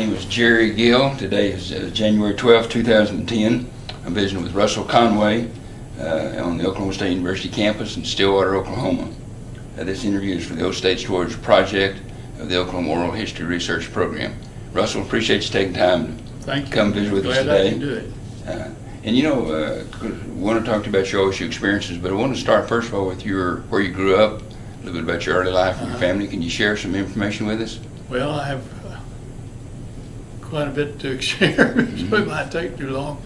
name is Jerry Gill. Today is January 12, 2010. I'm visiting with Russell Conway on the Oklahoma State University campus in Stillwater, Oklahoma. This interview is for the O State Storage Project of the Oklahoma Oral History Research Program. Russell, appreciate you taking time to come visit with us today. Glad I can do it. And you know, I want to talk to you about your OSU experiences, but I want to start first of all with where you grew up, a little bit about your early life and your family. Can you share some information with us? Well, I have quite a bit to share, so it might take too long.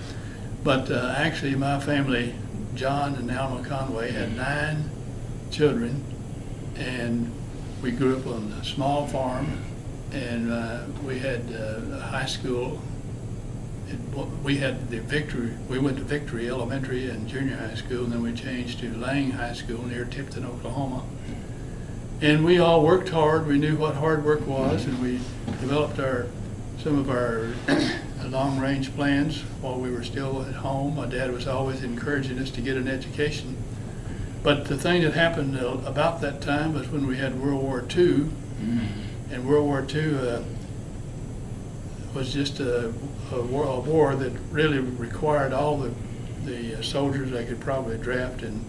But actually, my family, John and Alma Conway, had 9 children, and we grew up on a small farm, and we had a high school. We had the Victory. We went to Victory Elementary and Junior High School, and then we changed to Lang High School near Tipton, Oklahoma. And we all worked hard. We knew what hard work was, and we developed some of our long-range plans while we were still at home. My dad was always encouraging us to get an education. But the thing that happened about that time was when we had World War II, and World War II was just a war that really required all the soldiers they could probably draft, and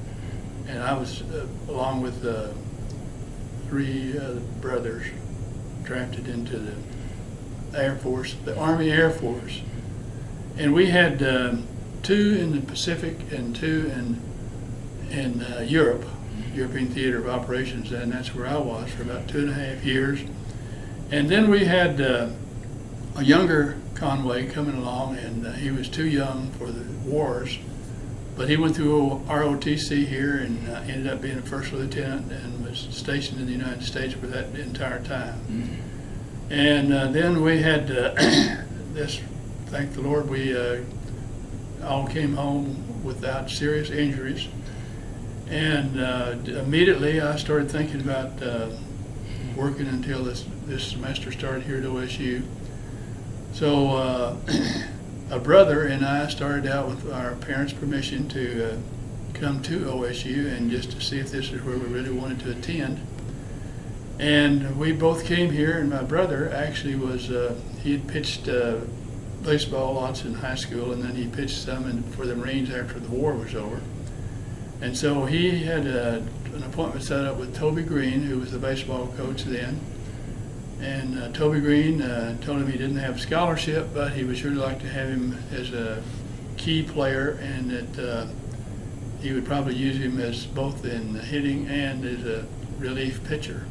I was along with 3 brothers drafted into the Air Force, the Army Air Force, and we had 2 in the Pacific and 2 in Europe, European Theater of Operations, and that's where I was for about 2.5 years. And then we had a younger Conway coming along, and he was too young for the wars, but he went through ROTC here and ended up being a first lieutenant and was stationed in the United States for that entire time. And then we had this, thank the Lord, we all came home without serious injuries. And immediately I started thinking about working until this semester started here at OSU. So a brother and I started out with our parents' permission to come to OSU and just to see if this is where we really wanted to attend. And we both came here, and my brother actually was, he had pitched baseball lots in high school, and then he pitched some for the Marines after the war was over. And so he had an appointment set up with Toby Green, who was the baseball coach then. And Toby Green told him he didn't have a scholarship, but he would sure like to have him as a key player, and that he would probably use him as both in hitting and as a relief pitcher.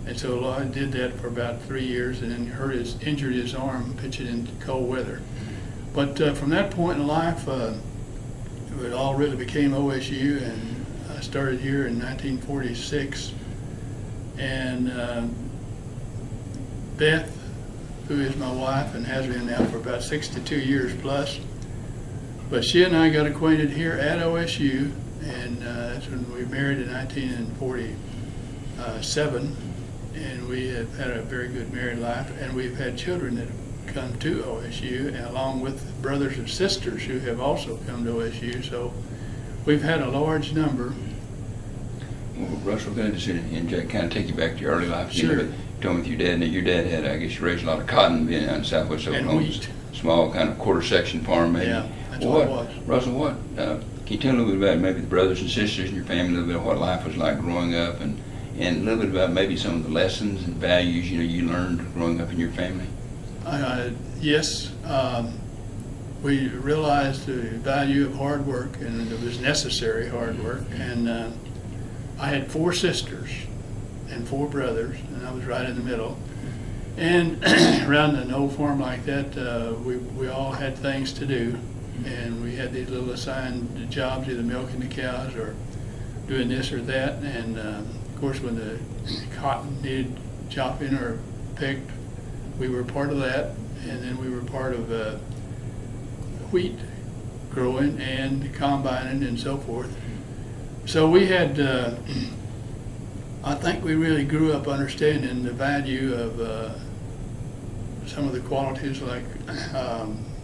And so Lloyd did that for about 3 years, and then injured his arm pitching in cold weather. But from that point in life, it all really became OSU, and I started here in 1946. And Beth, who is my wife and has been now for about 62 years plus, but she and I got acquainted here at OSU, and that's when we married in 1947, and we have had a very good married life, and we've had children that have come to OSU, and along with brothers and sisters who have also come to OSU, so we've had a large number. Well, Russell, can I just interject, kind of take you back to your early life? Sure. You told me with your dad, and your dad had, I guess you raised a lot of cotton being out in Southwest Oklahoma. And wheat. Small kind of quarter section farm maybe. Yeah, that's what it was. Russell, can you tell a little bit about maybe the brothers and sisters in your family, a little bit of what life was like growing up, and a little bit about maybe some of the lessons and values you learned growing up in your family? Yes, we realized the value of hard work, and it was necessary hard work. And I had 4 sisters and 4 brothers, and I was right in the middle. And around an old farm like that, we all had things to do, and we had these little assigned jobs, either milking the cows or doing this or that. And of course, when the cotton needed chopping or picked, we were part of that. And then we were part of wheat growing and combining and so forth. So we had, I think we really grew up understanding the value of some of the qualities like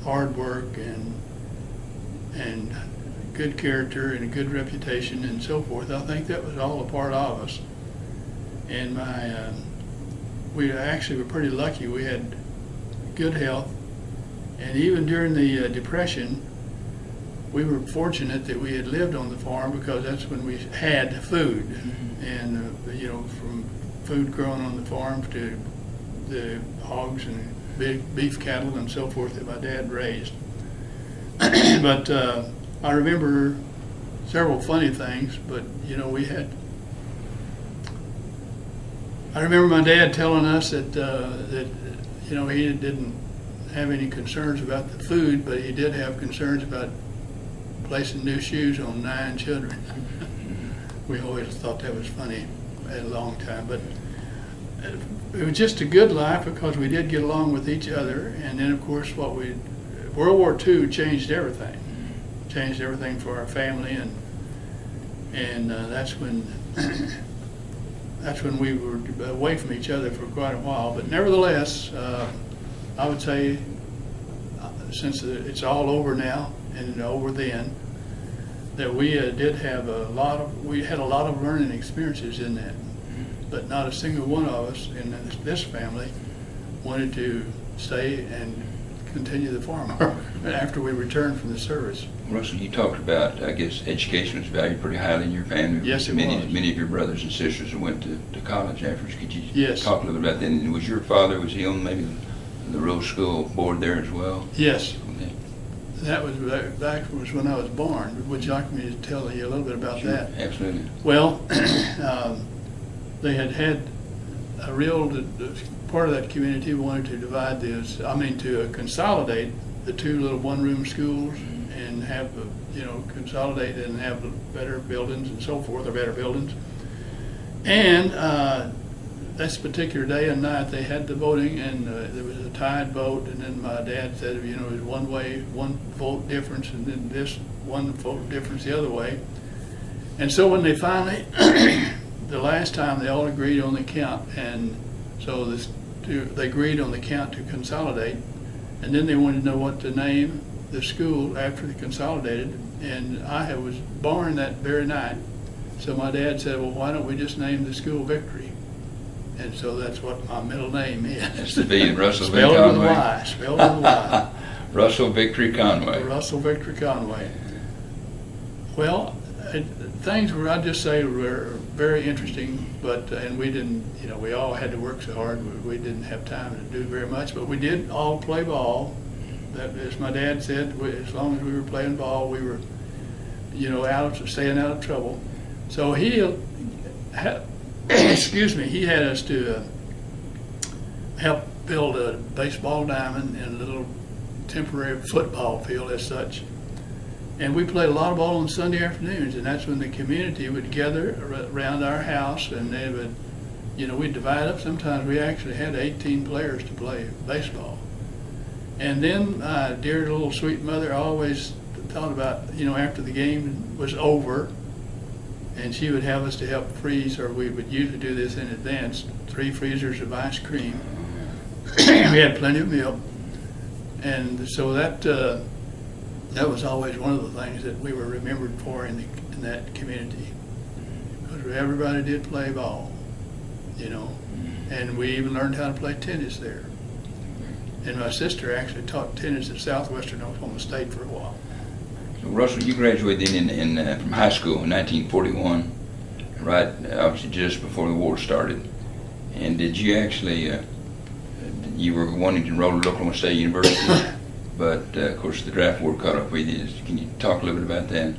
hard work and good character and a good reputation and so forth. I think that was all a part of us. And we actually were pretty lucky. We had good health. And even during the Depression, we were fortunate that we had lived on the farm because that's when we had food. And, you know, from food grown on the farm to the hogs and big beef cattle and so forth that my dad raised. But I remember several funny things, but, you know, I remember my dad telling us that, you know, he didn't have any concerns about the food, but he did have concerns about placing new shoes on 9 children. We always thought that was funny at a long time, but it was just a good life because we did get along with each other. And then, of course, World War II changed everything for our family, and that's when we were away from each other for quite a while. But nevertheless, I would say, since it's all over now and over then, that we did have we had a lot of learning experiences in that. But not a single one of us in this family wanted to stay and continue the farm after we returned from the service. Russell, you talked about, I guess, education was valued pretty highly in your family. Yes, it was. Many of your brothers and sisters went to college afterwards. Could you Yes. talk a little bit about that? And was your father, was he on maybe the rural school board there as well? Yes. Okay. That was when I was born. Would you like me to tell you a little bit about Sure, that? absolutely. Well, they had a real part of that community wanted to to consolidate the 2 little one-room schools and have, consolidate and have better buildings and so forth, or better buildings. And this particular day and night, they had the voting, and there was a tied vote, and then my dad said, it was one vote difference, and then this one vote difference the other way. And so when they finally, the last time, they all agreed on the count, and so they agreed on the count to consolidate, and then they wanted to know what to name the school after they consolidated, and I was born that very night. So my dad said, well, why don't we just name the school Victory? And so that's what my middle name is. That's the V in Russell Spelled with a Conway. Y. Spelled with a Y. Russell Victory Conway. Russell Victory Conway. Well, things were, I'd just say, were very interesting, but and we didn't, we all had to work so hard. We didn't have time to do very much, but we did all play ball. That, as my dad said, as long as we were playing ball, we were, staying out of trouble. So he had us to help build a baseball diamond and a little temporary football field as such. And we played a lot of ball on Sunday afternoons, and that's when the community would gather around our house, and they would, we'd divide up. Sometimes we actually had 18 players to play baseball. And then my dear little sweet mother always thought about, after the game was over, and she would have us to help freeze, or we would usually do this in advance, 3 freezers of ice cream. We had plenty of milk. And so that was always one of the things that we were remembered for in that community. Because everybody did play ball, and we even learned how to play tennis there. And my sister actually taught tennis at Southwestern Oklahoma State for a while. So Russell, you graduated from high school in 1941, right? Obviously just before the war started. And did you actually, you were wanting to enroll at Oklahoma State University, but of course the draft board caught up with you. Can you talk a little bit about that?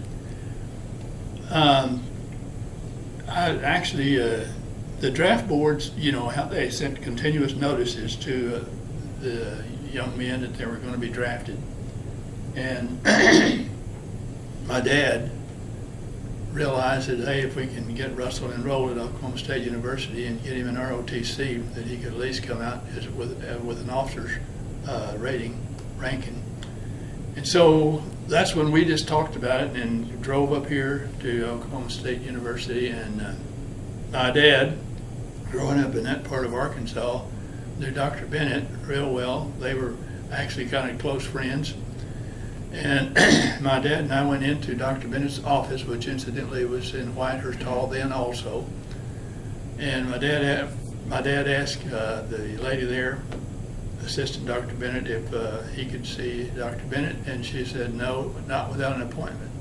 The draft boards, how they sent continuous notices to the young men that they were going to be drafted. And my dad realized that, hey, if we can get Russell enrolled at Oklahoma State University and get him an ROTC, that he could at least come out with an officer's ranking. And so that's when we just talked about it and drove up here to Oklahoma State University. And my dad, growing up in that part of Arkansas, knew Dr. Bennett real well. They were actually kind of close friends. And my dad and I went into Dr. Bennett's office, which incidentally was in Whitehurst Hall then also. And my dad asked the lady there, Assistant Dr. Bennett if he could see Dr. Bennett, and she said, no, not without an appointment.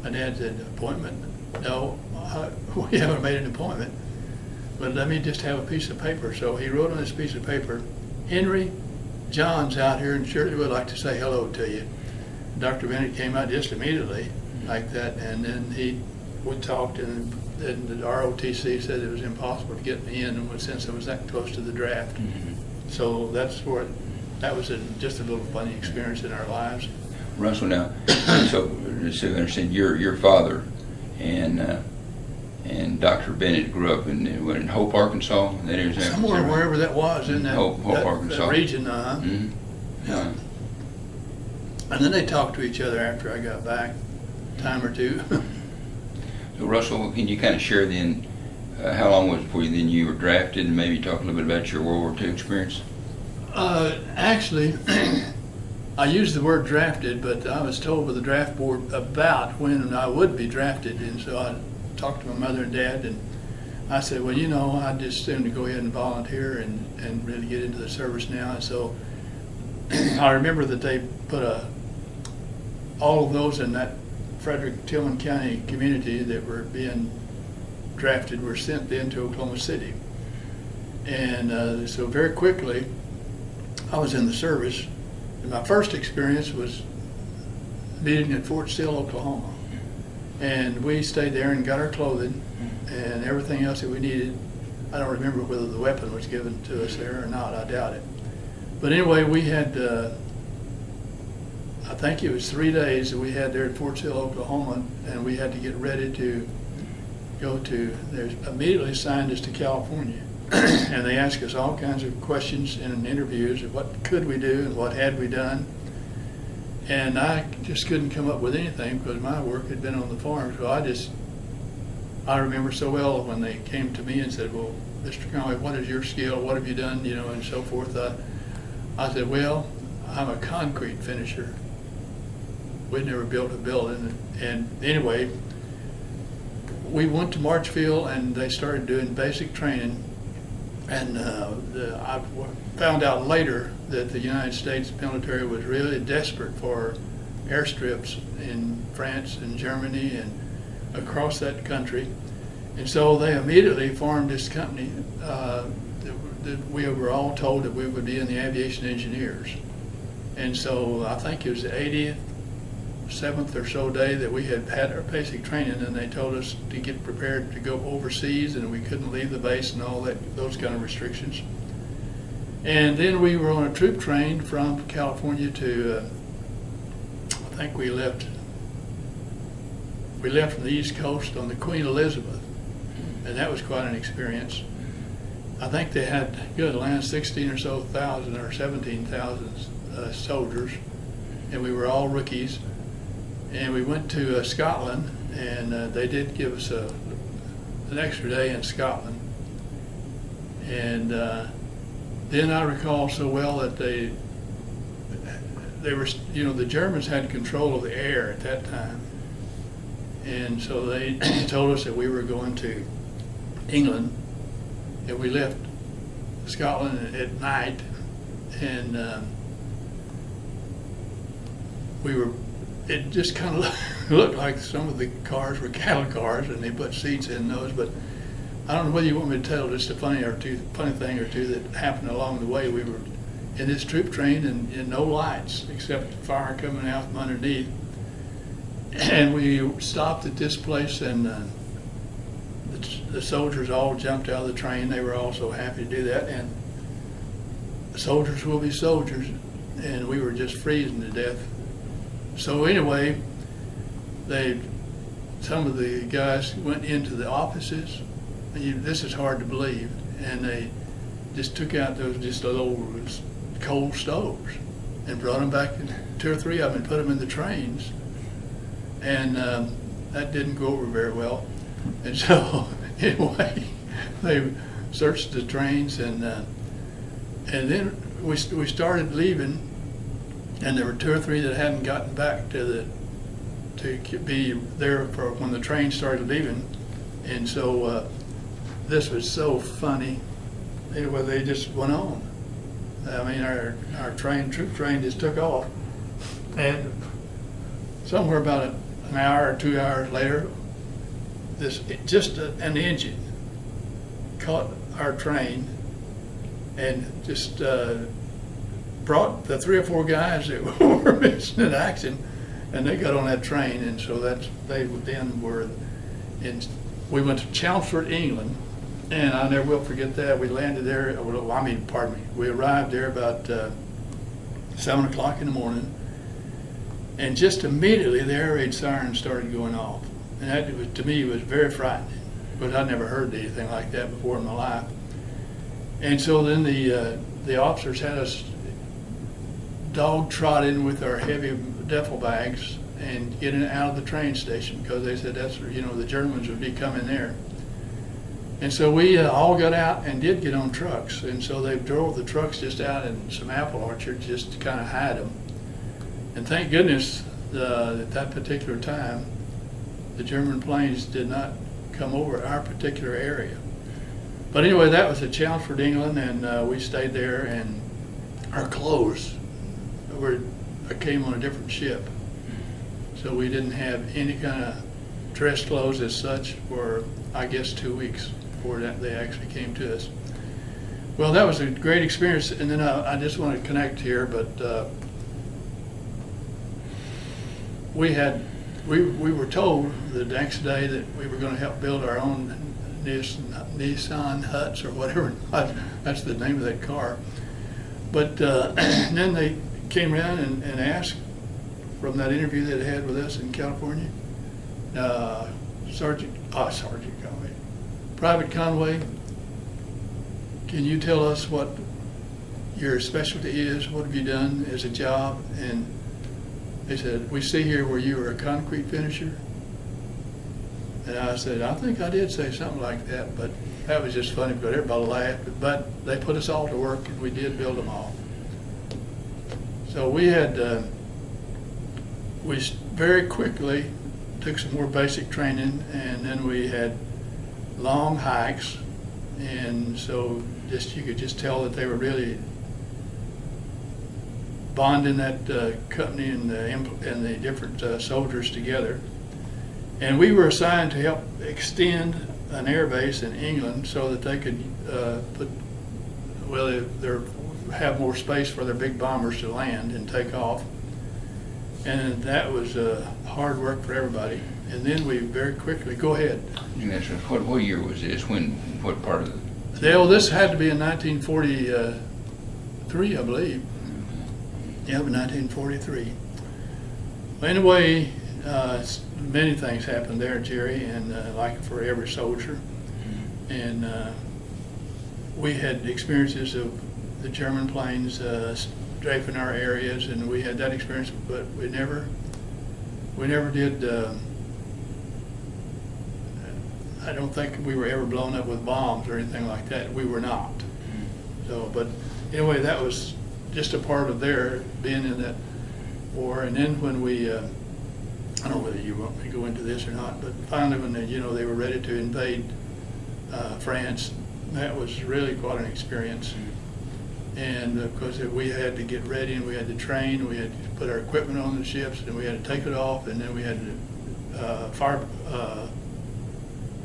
My dad said, appointment? No, we haven't made an appointment, but let me just have a piece of paper. So he wrote on this piece of paper, Henry, John's out here and surely would like to say hello to you. Dr. Bennett came out just immediately like that, and then we talked, and then the ROTC said it was impossible to get me in since I was that close to the draft. So that was just a little funny experience in our lives. Russell, now, so I understand your father and Dr. Bennett grew up in Hope, Arkansas. That area, somewhere wherever that was in that, Hope, Arkansas. That region. Yeah. And then they talked to each other after I got back, a time or two. So Russell, can you kind of share then, how long was it before you were drafted, and maybe talk a little bit about your World War II experience? Actually, I used the word drafted, but I was told by the draft board about when I would be drafted, and so I talked to my mother and dad, and I said, well, you know, I'd just assume to go ahead and volunteer and really get into the service now. And so I remember that they put all of those in that Frederick-Tillman County community that were being drafted were sent then to Oklahoma City. And so very quickly, I was in the service. And my first experience was meeting at Fort Sill, Oklahoma. And we stayed there and got our clothing and everything else that we needed. I don't remember whether the weapon was given to us there or not, I doubt it. But anyway, we had, I think it was 3 days that we had there at Fort Sill, Oklahoma, and we had to get ready to go to, they immediately assigned us to California. And they asked us all kinds of questions in interviews of what could we do and what had we done. And I just couldn't come up with anything because my work had been on the farm. So I remember so well when they came to me and said, well, Mr. Conway, what is your skill? What have you done? You know, and so forth. I said, well, I'm a concrete finisher. We'd never built a building. And anyway, we went to Marchfield and they started doing basic training. And I found out later that the United States military was really desperate for airstrips in France and Germany and across that country. And so they immediately formed this company that we were all told that we would be in the aviation engineers. And so I think it was the 87th or so day that we had our basic training, and they told us to get prepared to go overseas and we couldn't leave the base and all that, those kind of restrictions. And then we were on a troop train from California to, I think we left from the East Coast on the Queen Elizabeth, and that was quite an experience. I think they had good land 16 or so thousand or 17,000 soldiers, and we were all rookies. And we went to Scotland, and they did give us an extra day in Scotland. And then I recall so well that they were, you know, the Germans had control of the air at that time. And so they told us that we were going to England, and we left Scotland at night, and it just kind of looked like some of the cars were cattle cars, and they put seats in those. But I don't know whether you want me to tell just a funny thing or two that happened along the way. We were in this troop train and no lights except fire coming out from underneath. And we stopped at this place, and the soldiers all jumped out of the train. They were all so happy to do that. And soldiers will be soldiers, and we were just freezing to death. So anyway, some of the guys went into the offices. This is hard to believe, and they just took out those just little coal stoves and brought them back, 2 or 3 of them, and put them in the trains. And that didn't go over very well. And so anyway, they searched the trains, and then we started leaving. And there were 2 or 3 that hadn't gotten back to be there for when the train started leaving. And so this was so funny. Anyway, they just went on. I mean, our troop train just took off. And somewhere about an hour or 2 hours later, an engine caught our train and just brought the 3 or 4 guys that were missing in action, and they got on that train, and so they then were in. We went to Chelmsford, England, and I never will forget that. We landed there. We arrived there about 7 o'clock in the morning, and just immediately the air raid siren started going off, and that to me was very frightening, because I'd never heard anything like that before in my life. And so then the officers had us dog trotting with our heavy duffel bags and getting out of the train station, because they said that's, the Germans would be coming there. And so we all got out and did get on trucks, and so they drove the trucks just out in some apple orchards just to kind of hide them. And thank goodness at that particular time, the German planes did not come over our particular area. But anyway, that was at Chelmsford, England, and we stayed there, and our clothes came on a different ship. So we didn't have any kind of dress clothes as such for, I guess, 2 weeks before they actually came to us. Well, that was a great experience, and then I just want to connect here, but we were told the next day that we were going to help build our own Nissan huts or whatever. That's the name of that car. But then they came around and asked, from that interview that they had with us in California, Private Conway, can you tell us what your specialty is? What have you done as a job? And they said, we see here where you were a concrete finisher. And I said, I think I did say something like that, but that was just funny because everybody laughed. But they put us all to work, and we did build them all. So we had, we very quickly took some more basic training, and then we had long hikes, and so you could just tell that they were really bonding that company and the different soldiers together. And we were assigned to help extend an air base in England so that they could have more space for their big bombers to land and take off. And that was hard work for everybody. And then we very quickly, go ahead. Yes, what year was this? What part of the? This had to be in 1943, I believe. Yeah, 1943. Anyway, many things happened there, Jerry, and like for every soldier. And we had experiences of the German planes strafing our areas, and we had that experience, but we never did. I don't think we were ever blown up with bombs or anything like that. We were not. So, but anyway, that was just a part of their being in that war. And then when we, I don't know whether you want me to go into this or not, but finally when they were ready to invade France, that was really quite an experience. And because we had to get ready, and we had to train, we had to put our equipment on the ships, and we had to take it off, and then we had to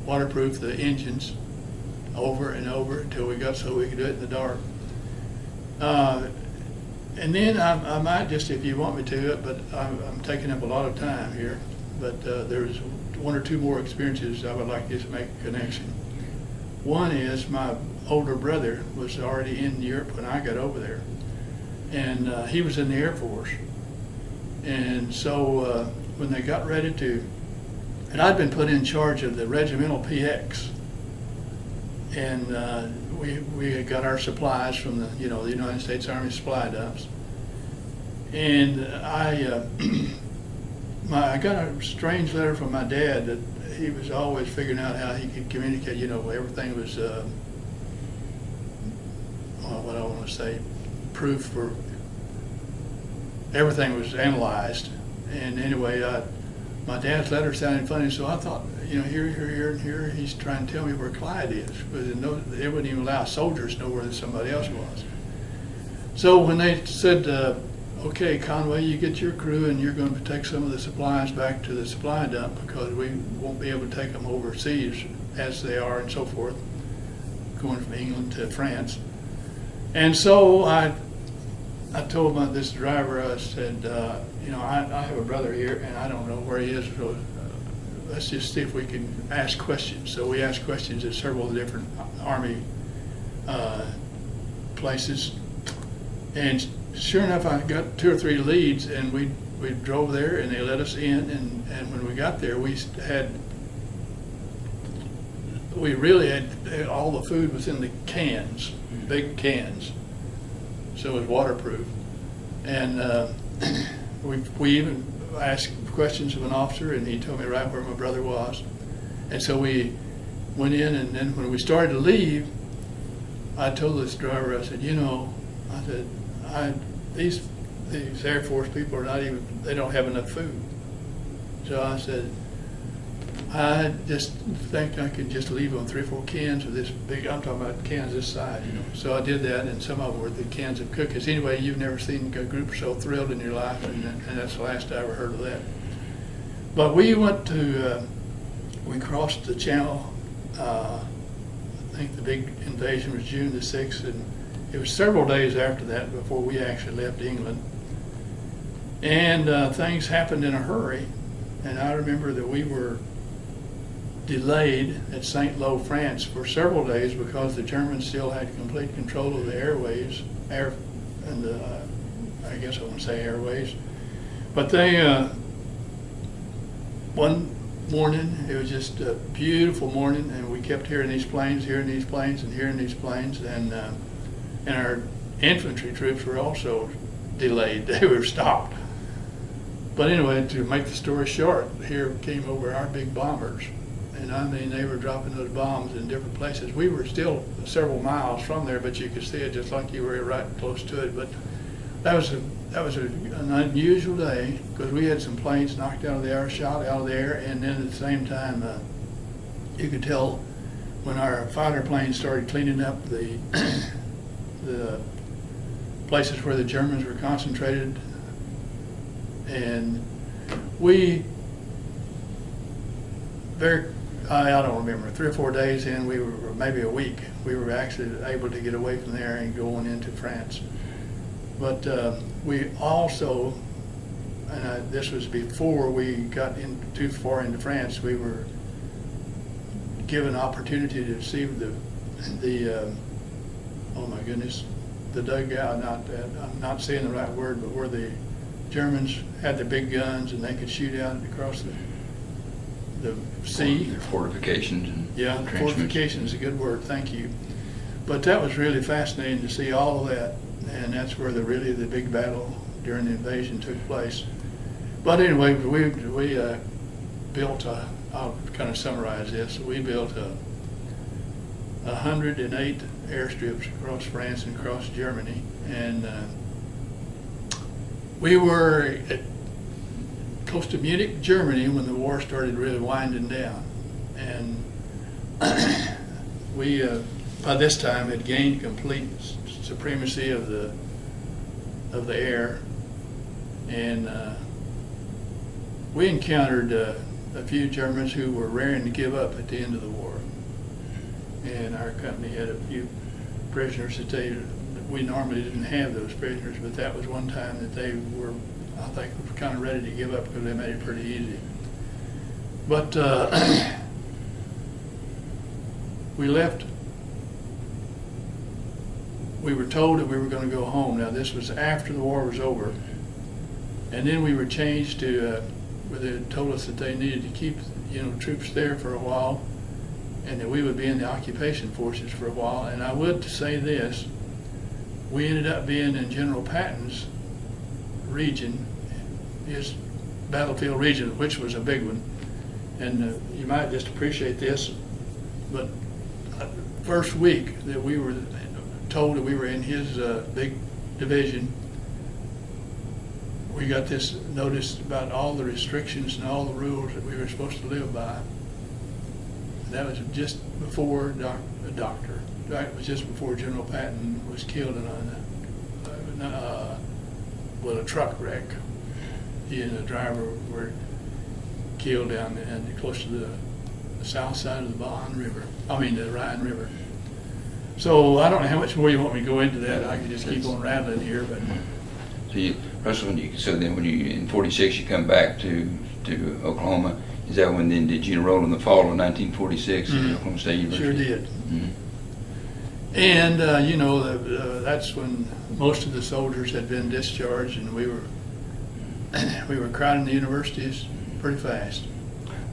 waterproof the engines over and over until we got so we could do it in the dark. And then I might just, if you want me to, but I'm taking up a lot of time here, but there's 1 or 2 more experiences I would like to just make a connection. One is my older brother was already in Europe when I got over there, and he was in the Air Force. And so when they got ready to, and I'd been put in charge of the regimental PX, and we had got our supplies from the United States Army supply dumps. And I got a strange letter from my dad that he was always figuring out how he could communicate. Everything was what I want to say, proof for everything was analyzed. And anyway, my dad's letter sounded funny, so I thought, here, he's trying to tell me where Clyde is, but they wouldn't even allow soldiers to know where somebody else was. So when they said, okay, Conway, you get your crew and you're going to take some of the supplies back to the supply dump because we won't be able to take them overseas as they are and so forth, going from England to France. And so I told this driver, I said, you know, I have a brother here and I don't know where he is, so let's just see if we can ask questions. So we asked questions at several of the different Army places. And sure enough, I got 2 or 3 leads, and we drove there, and they let us in. And when we got there, we really had all the food was in the cans, big cans, so it was waterproof. And we even asked questions of an officer, and he told me right where my brother was. And so we went in, and then when we started to leave, I told this driver, I said, you know, I said, these Air Force people are not even, they don't have enough food. So I said, I just think I could just leave them 3 or 4 cans of this big, I'm talking about cans this size, you know. So I did that, and some of them were the cans of cookies. Anyway, you've never seen a group so thrilled in your life, and that's the last I ever heard of that. But we went to, we crossed the channel, I think the big invasion was June the 6th, and it was several days after that before we actually left England. And things happened in a hurry. And I remember that we were delayed at St. Lo, France for several days because the Germans still had complete control of the airways, I guess I wouldn't say airways. But they, one morning, it was just a beautiful morning, and we kept hearing these planes, and hearing these planes, and our infantry troops were also delayed. They were stopped. But anyway, to make the story short, here came over our big bombers. And I mean, they were dropping those bombs in different places. We were still several miles from there, but you could see it just like you were right close to it. But that was an unusual day because we had some planes knocked out of the air, shot out of the air, and then at the same time, you could tell when our fighter planes started cleaning up the places where the Germans were concentrated, and we I don't remember, 3 or 4 days in, we were maybe a week, we were actually able to get away from there and going into France. But we also, and this was before we got too far into France, we were given opportunity to see the oh my goodness, the dugout, I'm not saying the right word, but where the Germans had the big guns and they could shoot out across the sea. Their fortifications and fortifications is a good word, thank you. But that was really fascinating to see all of that, and that's where really the big battle during the invasion took place. But anyway, we built I'll kind of summarize this, we built 108 airstrips across France and across Germany, and we were close to Munich, Germany, when the war started really winding down. And we, by this time, had gained complete supremacy of the air, and we encountered a few Germans who were raring to give up at the end of the war. And our company had a few prisoners that we normally didn't have those prisoners, but that was one time that they were, I think, kind of ready to give up because they made it pretty easy. But we left. We were told that we were going to go home. Now this was after the war was over, and then we were changed to where they told us that they needed to keep troops there for a while, and that we would be in the occupation forces for a while. And I would say this: we ended up being in General Patton's region, his battlefield region, which was a big one. And you might just appreciate this, but first week that we were told that we were in his big division, we got this notice about all the restrictions and all the rules that we were supposed to live by. And that was just before a doctor. It was just before General Patton was killed in with a truck wreck. He and the driver were killed down close to the south side of the Ryan River. So I don't know how much more you want me to go into that. I can just keep on rattling here, but. So Russell, then when you in '46 you come back to Oklahoma, is that when then did you enroll in the fall of 1946 at Oklahoma State University? Sure did. And that's when most of the soldiers had been discharged, and we were crowding the universities pretty fast.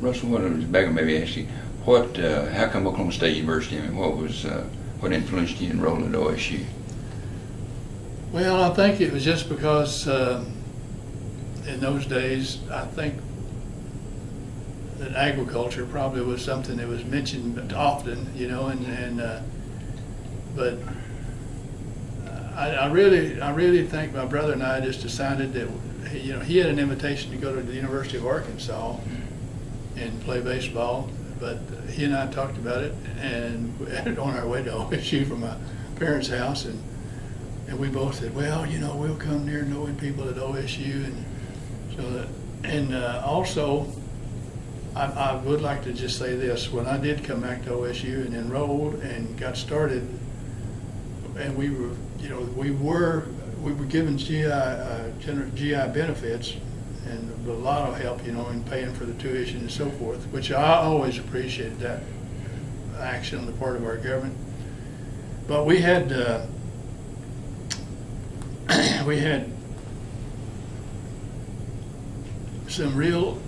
Russell, back maybe ask you, how come Oklahoma State University? I mean, what influenced you enroll at OSU? Well, I think it was just because in those days, I think that agriculture probably was something that was mentioned often, but I really think my brother and I just decided that, he had an invitation to go to the University of Arkansas and play baseball, but he and I talked about it, and on our way to OSU from my parents' house, and we both said, well, we'll come near knowing people at OSU, also, I would like to just say this: when I did come back to OSU and enrolled and got started, and we were given GI benefits and a lot of help, in paying for the tuition and so forth, which I always appreciated that action on the part of our government. But we had some real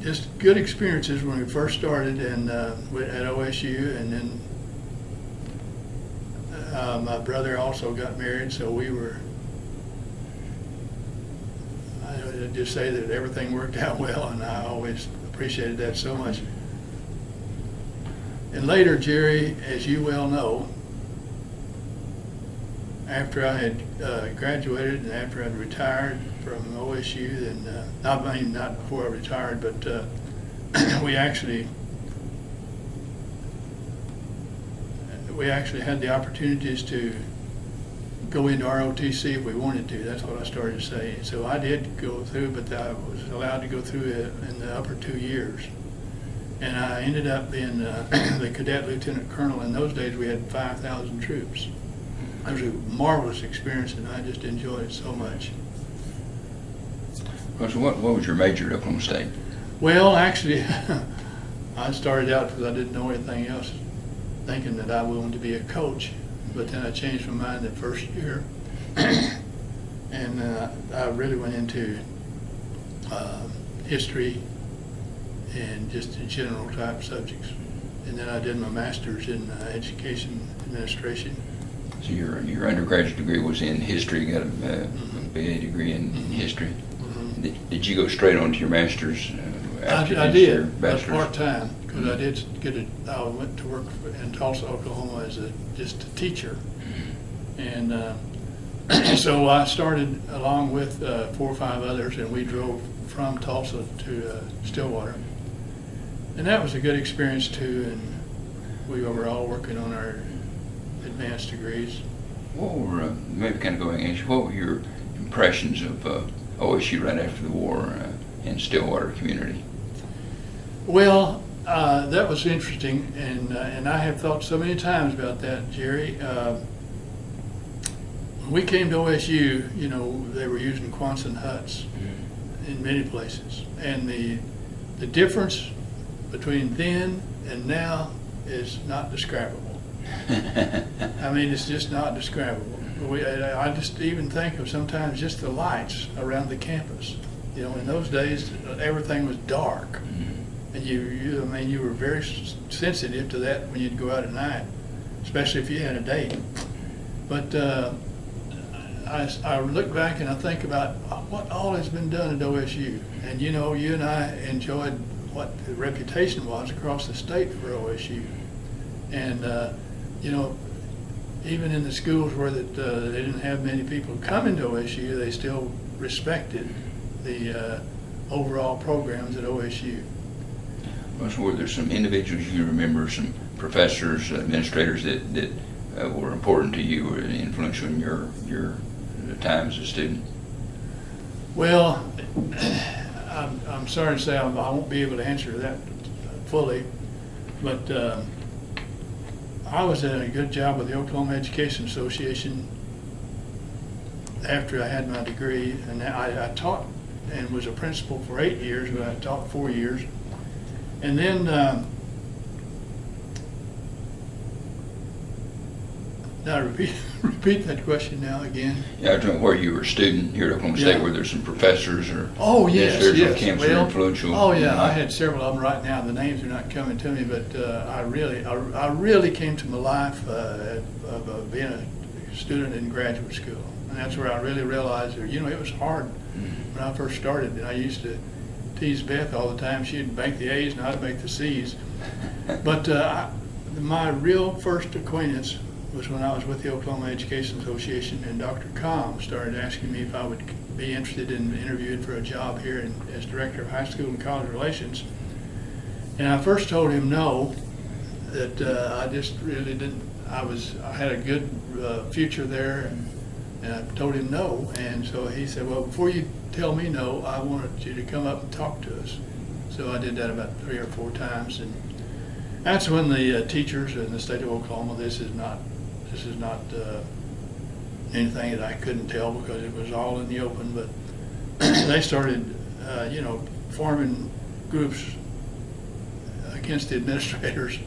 just good experiences when we first started at OSU, and then my brother also got married, so I would just say that everything worked out well, and I always appreciated that so much. And later, Jerry, as you well know, after I had graduated and after I'd retired from OSU, and not before I retired, but we actually had the opportunities to go into ROTC if we wanted to. That's what I started to say. So I did go through, but I was allowed to go through it in the upper 2 years. And I ended up being the cadet lieutenant colonel. In those days, we had 5,000 troops. It was a marvelous experience, and I just enjoyed it so much. So what was your major at Oklahoma State? Well, actually, I started out because I didn't know anything else, thinking that I wanted to be a coach. But then I changed my mind the first year, and I really went into history and just general type subjects. And then I did my master's in education administration. So your undergraduate degree was in history. You got a BA degree in history. Did you go straight on to your master's? I did, but part-time, because I went to work in Tulsa, Oklahoma as just a teacher. And so I started along with 4 or 5 others, and we drove from Tulsa to Stillwater. And that was a good experience too, and we were all working on our advanced degrees. What were, maybe kind of going into, what were your impressions of OSU right after the war in Stillwater community? Well, that was interesting, and I have thought so many times about that, Jerry. When we came to OSU, they were using Quonset huts in many places, and the difference between then and now is not describable. I mean, it's just not describable. I just even think of sometimes just the lights around the campus. In those days, everything was dark. And you were very sensitive to that when you'd go out at night, especially if you had a date. But I look back and I think about what all has been done at OSU. And you and I enjoyed what the reputation was across the state for OSU. And even in the schools where they didn't have many people coming to OSU, they still respected the overall programs at OSU. Were there some individuals you remember, some professors, administrators that were important to you or influential in your time as a student? Well, I'm sorry to say I won't be able to answer that fully, but I was doing a good job with the Oklahoma Education Association after I had my degree, and I taught and was a principal for 8 years, but I taught 4 years. And then now repeat that question now again. Yeah, I was wondering where you were a student here at Oklahoma State, where there's some professors or yes. on campus who are influential. Oh yeah, I had several of them right now. The names are not coming to me, but I really came to my life of being a student in graduate school, and that's where I really realized that, it was hard when I first started. And I used to tease Beth all the time. She'd make the A's and I'd make the C's. But my real first acquaintance was when I was with the Oklahoma Education Association, and Dr. Kamm started asking me if I would be interested in interviewing for a job here as Director of High School and College Relations. And I first told him no, that I just really didn't, I had a good future there, and I told him no. And so he said, well, before you tell me no, I wanted you to come up and talk to us. So I did that about 3 or 4 times, and that's when the teachers in the state of Oklahoma, this is not anything that I couldn't tell because it was all in the open, but they started, forming groups against the administrators,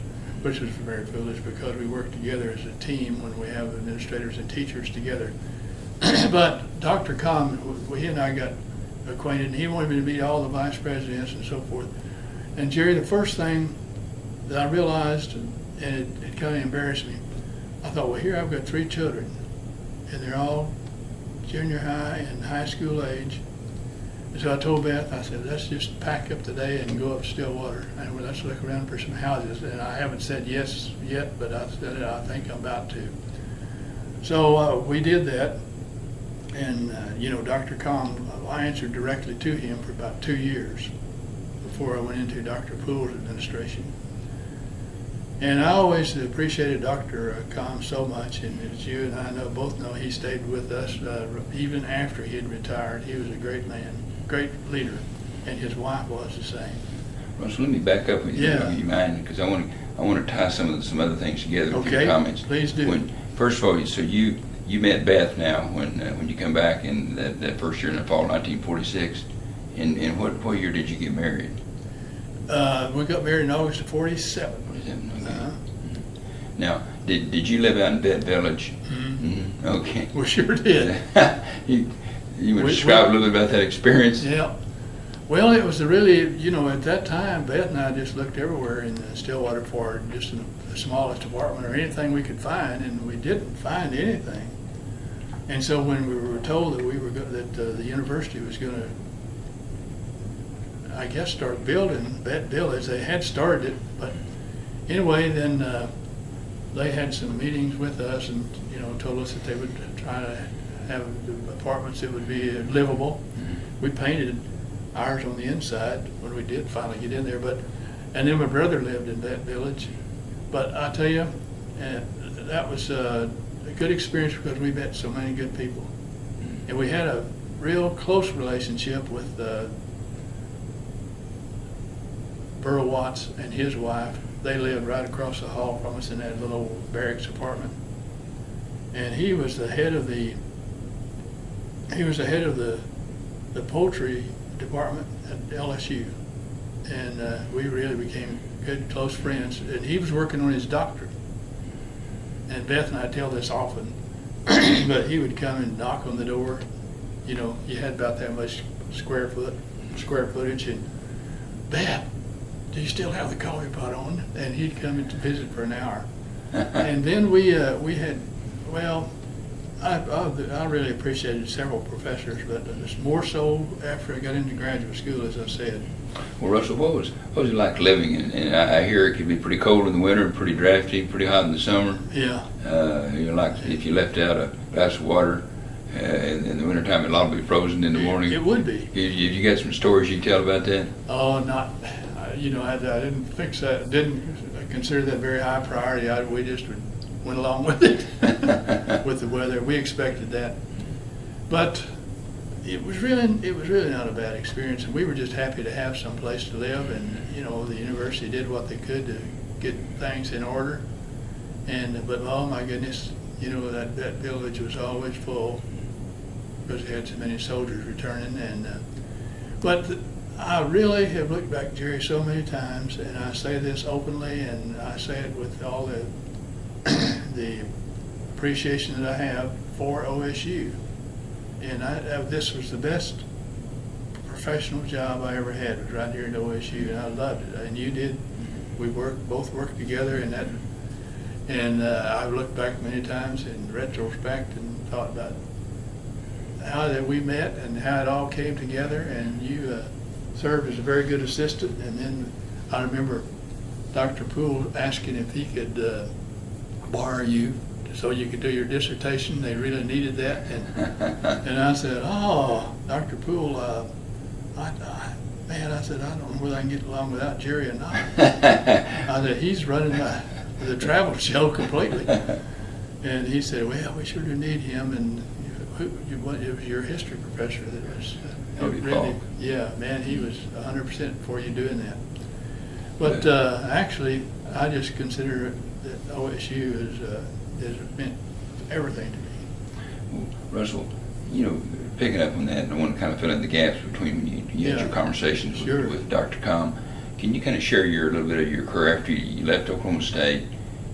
which was very foolish because we work together as a team when we have administrators and teachers together. But Dr. Kamm, he and I got acquainted, and he wanted me to meet all the vice presidents and so forth. And Jerry, the first thing that I realized, and it kind of embarrassed me, I thought, well, here I've got 3 children, and they're all junior high and high school age. And so I told Beth, I said, let's just pack up today and go up to Stillwater, and let's look around for some houses. And I haven't said yes yet, but I said I think I'm about to. So we did that, and Dr. Kamm, I answered directly to him for about 2 years before I went into Dr. Poole's administration. And I always appreciated Dr. Kamm so much, and as you and I both know, he stayed with us even after he had retired. He was a great man, great leader, and his wife was the same. Russell, let me back up with you, if you mind, because I want to tie some other things together with your comments. Please do. First of all, so you met Beth now when you come back in that first year in the fall of 1946. In what year did you get married? We got married in August of 47. Okay. Now, did you live out in Bed Village? Mm-hmm. Okay. We sure did. you would describe a little bit about that experience? Yeah. Well, it was really, at that time, Beth and I just looked everywhere in Stillwater for just the smallest apartment or anything we could find, and we didn't find anything. And so when we were told that the university was going to, I guess, start building that village, they had started it, but anyway, then they had some meetings with us and told us that they would try to have apartments that would be livable. Mm-hmm. We painted ours on the inside when we did finally get in there, and then my brother lived in that village. But I tell you, that was a good experience because we met so many good people, mm-hmm. and we had a real close relationship with Burl Watts and his wife. They lived right across the hall from us in that little old barracks apartment. And he was the head of the poultry department at LSU. And we really became good, close friends. And he was working on his doctorate. And Beth and I tell this often, but he would come and knock on the door. You had about that much square footage, and Beth, do you still have the coffee pot on? And he'd come in to visit for an hour. And then we had, I really appreciated several professors, but it's more so after I got into graduate school, as I said. Well, Russell, what was it like living in? I hear it could be pretty cold in the winter, pretty drafty, pretty hot in the summer. Yeah. Like if you left out a glass of water in the wintertime, it'd all be frozen in the morning. It would be. You got some stories you can tell about that? Oh, not. I didn't fix that. Didn't consider that very high priority. We just would went along with it, with the weather. We expected that. But it was really not a bad experience, and we were just happy to have some place to live, and, you know, the university did what they could to get things in order. But oh my goodness, you know, that village was always full because they had so many soldiers returning. But I really have looked back, Jerry, so many times, and I say this openly, and I say it with all the appreciation that I have for OSU. And this was the best professional job I ever had, was right here at OSU, and I loved it. And you did. We both worked together in that. And I've looked back many times in retrospect and thought about how that we met and how it all came together. And you served as a very good assistant. And then I remember Dr. Poole asking if he could borrow you so you could do your dissertation. They really needed that. And I said, oh, Dr. Poole, man, I said, I don't know whether I can get along without Jerry or not. I said, he's running the travel show completely. And he said, well, we sure do need him. And it was your history professor that was really, yeah, man, he was 100% for you doing that. But actually, I just consider that OSU has meant everything to me. Well, Russell, you know, picking up on that, I want to kind of fill in the gaps between when you had your conversations with Dr. Kamm. Can you kind of share a little bit of your career after you left Oklahoma State?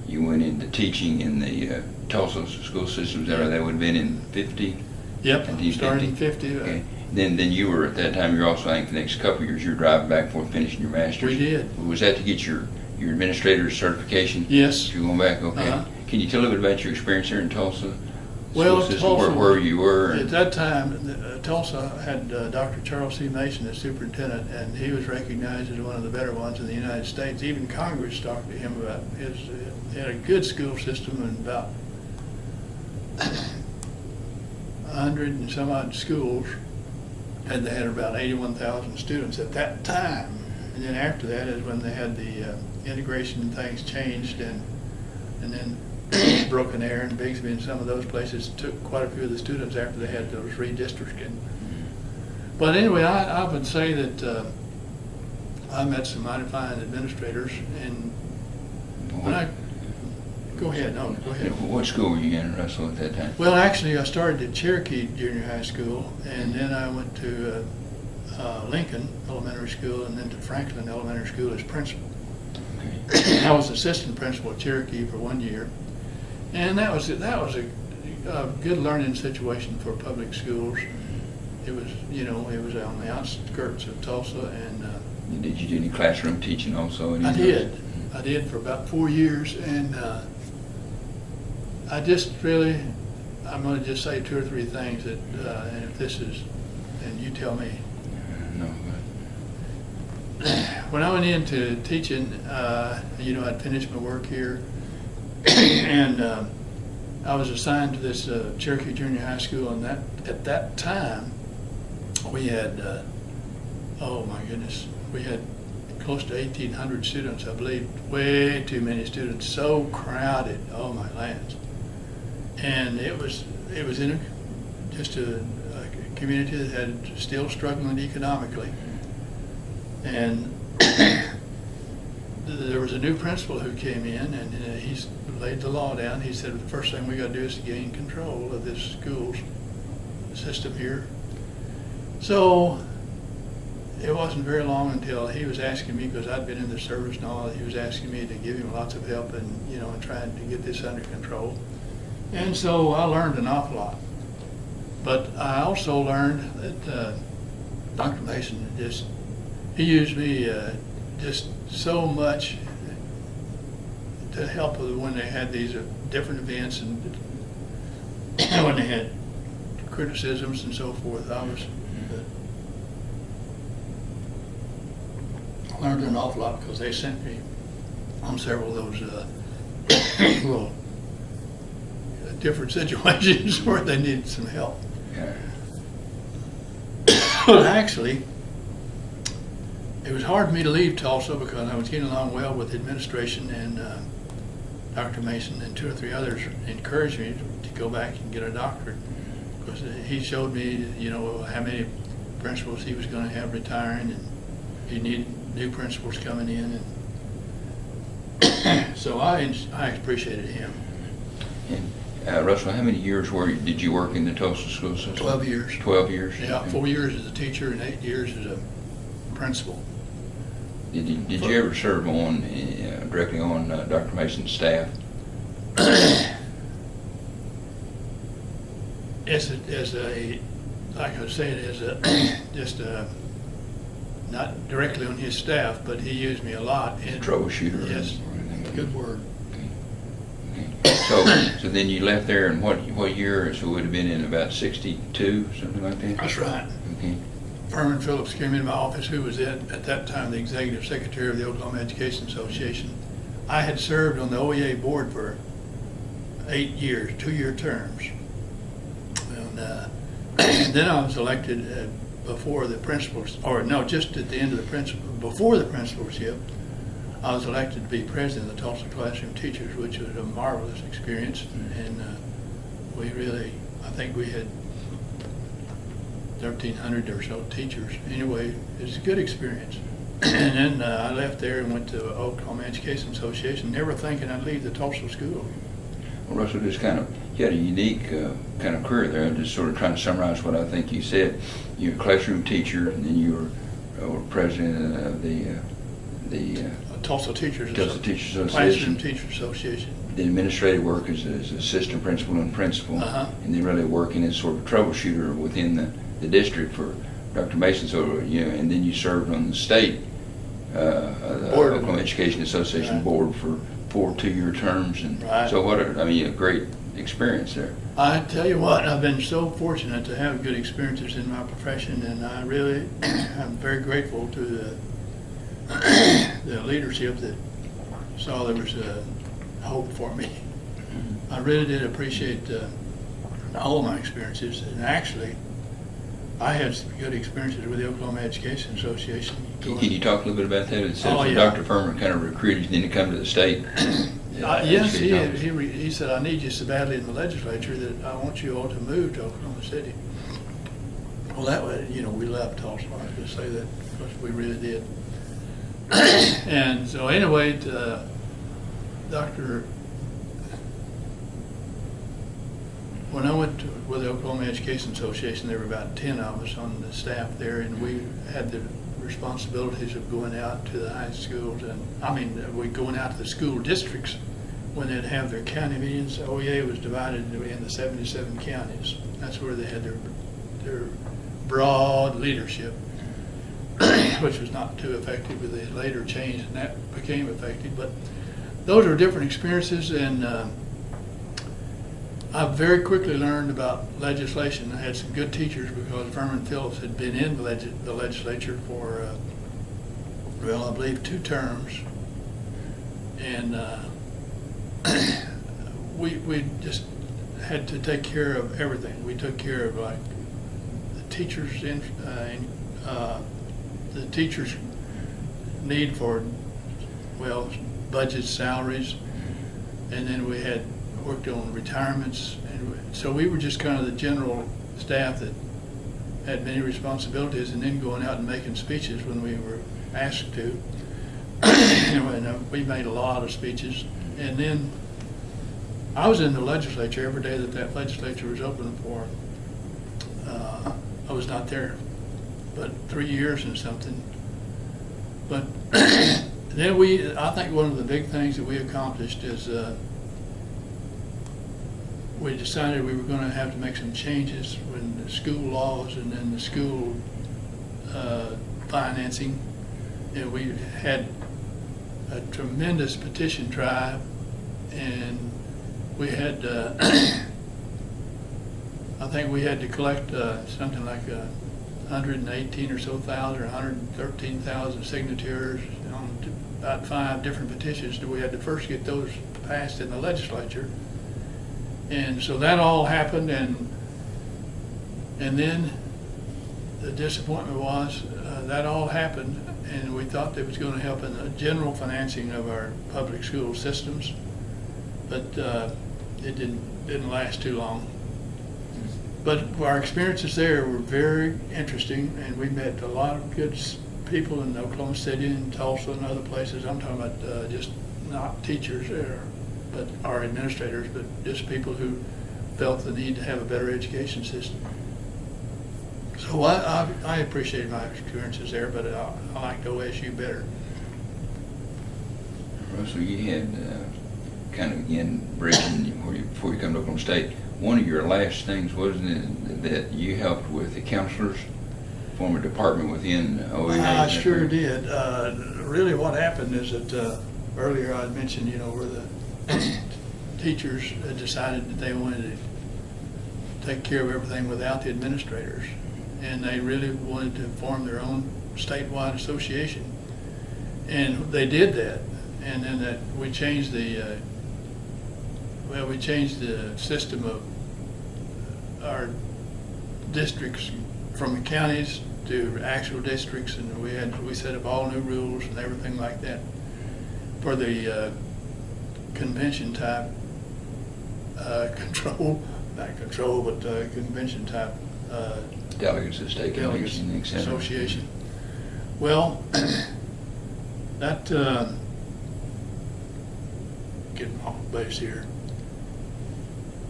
You went into teaching in the Tulsa school systems. That would have been in 50? Yep, started in 50. Okay. Then you were, at that time, you were also, I think, the next couple of years, you were driving back and forth finishing your master's. We did. Was that to get your administrator's certification? Yes. You were going back? Okay. Can you tell a little bit about your experience here in Tulsa? Well, Tulsa, where you were? At that time, Tulsa had Dr. Charles C. Mason as superintendent, and he was recognized as one of the better ones in the United States. Even Congress talked to him about he had a good school system and about 100 and some odd schools, and they had about 81,000 students at that time. And then after that is when they had the integration and things changed, and then Broken Arrow and Bigsby and some of those places took quite a few of the students after they had those redistricting. But anyway, I would say that I met some mighty fine administrators, and when go ahead. What school were you in, Russell, at that time? Well, actually, I started at Cherokee Junior High School, and then I went to Lincoln Elementary School, and then to Franklin Elementary School as principal. Okay. I was assistant principal at Cherokee for 1 year, and that was a good learning situation for public schools. It was, you know, it was on the outskirts of Tulsa, and did you do any classroom teaching also? I did for about 4 years, and I just really, I'm going to just say 2 or 3 things that, and if this is, and you tell me. No. When I went into teaching, you know, I'd finished my work here, and I was assigned to this Cherokee Junior High School, and at that time, we had, oh my goodness, we had close to 1,800 students, I believe, way too many students, so crowded, oh my lands. And it was in just a community that had still struggling economically. And there was a new principal who came in, and he's laid the law down. He said the first thing we got to do is to gain control of this school system here. So it wasn't very long until he was asking me, because I'd been in the service and all, he was asking me to give him lots of help and, you know, and trying to get this under control. And so I learned an awful lot. But I also learned that Dr. Mason he used me just so much to help when they had these different events and when they had criticisms and so forth. I learned an awful lot because they sent me on several of those little different situations where they needed some help. But actually, it was hard for me to leave Tulsa because I was getting along well with the administration, Dr. Mason and 2 or 3 others encouraged me to go back and get a doctorate, because he showed me, how many principals he was going to have retiring, and he needed new principals coming in, and so I appreciated him. And Russell, how many years did you work in the Tulsa school system? 12 years. 12 years? Yeah, 4 years as a teacher and 8 years as a principal. Did you ever serve on directly on Dr. Mason's staff? Like I was saying, not directly on his staff, but he used me a lot. Troubleshooter. Yes, good word. So then you left there in what year? So it would have been in about 62, something like that? That's right. Okay. Furman Phillips came into my office, who was at that time the executive secretary of the Oklahoma Education Association. I had served on the OEA board for 8 years, 2-year terms. And then I was elected before the principals, or no, just at the end of the principal, before the principalship, I was elected to be president of the Tulsa Classroom Teachers, which was a marvelous experience. And I think we had 1,300 or so teachers. Anyway, it was a good experience. And then I left there and went to Oklahoma Education Association, never thinking I'd leave the Tulsa school. Well, Russell, you had a unique kind of career there. I'm just sort of trying to summarize what I think you said. You were a classroom teacher, and then you were president of the Tulsa Teachers Association. Classroom Teachers Association. The administrative work as assistant principal and principal, and then really working as sort of troubleshooter within the district for Dr. Mason. So and then you served on the state the Oklahoma Education Association board for 4 2-year terms, and so a great experience there. I tell you what, I've been so fortunate to have good experiences in my profession, and I really I'm very grateful to the leadership that saw there was hope for me. I really did appreciate all of my experiences, and actually I had some good experiences with the Oklahoma Education Association. Can you talk a little bit about that? It says yeah. Dr. Furman kind of recruited you then to come to the state. Yes, he said, I need you so badly in the legislature that I want you all to move to Oklahoma City. Well, that way, we left Tulsa. I was going to say that because we really did. And so anyway, when I went with the Oklahoma Education Association, there were about 10 of us on the staff there, and we had the responsibilities of going out to the high schools, and we going out to the school districts when they'd have their county meetings. OEA was divided in the 77 counties. That's where they had their broad leadership, which was not too effective, but they later changed and that became effective. But those are different experiences, and I very quickly learned about legislation. I had some good teachers because Furman Phillips had been in the legislature for, I believe 2 terms. And we just had to take care of everything. We took care of like the teachers' need for, budgets, salaries, and then we had worked on retirements, and so we were just kind of the general staff that had many responsibilities, and then going out and making speeches when we were asked to. Anyway, we made a lot of speeches, and then I was in the legislature every day that legislature was open for. I was not there, but 3 years and something. But then I think one of the big things that we accomplished is we decided we were going to have to make some changes when the school laws and then the school financing. And we had a tremendous petition tribe, and we had, I think we had to collect something like 118 or so thousand, or 113,000 signatures on about 5 different petitions. We had to first get those passed in the legislature. And so that all happened, and then the disappointment was that all happened, and we thought that was going to help in the general financing of our public school systems. but it didn't last too long. But our experiences there were very interesting, and we met a lot of good people in Oklahoma City and Tulsa and other places. I'm talking about just not teachers but our administrators, but just people who felt the need to have a better education system. So I appreciated my experiences there, but I liked OSU better. Russell, you had kind of, again, bridging before you come to Oklahoma State, one of your last things, wasn't it, that you helped with the counselors, form a department within OEA? I sure did. Really what happened is that earlier I mentioned, where the teachers had decided that they wanted to take care of everything without the administrators. And they really wanted to form their own statewide association. And they did that. And then we changed the system of our districts from the counties to actual districts, and we set up all new rules and everything like that for the convention type convention type Delegates of state convention, etc. association. Well, that getting off base here.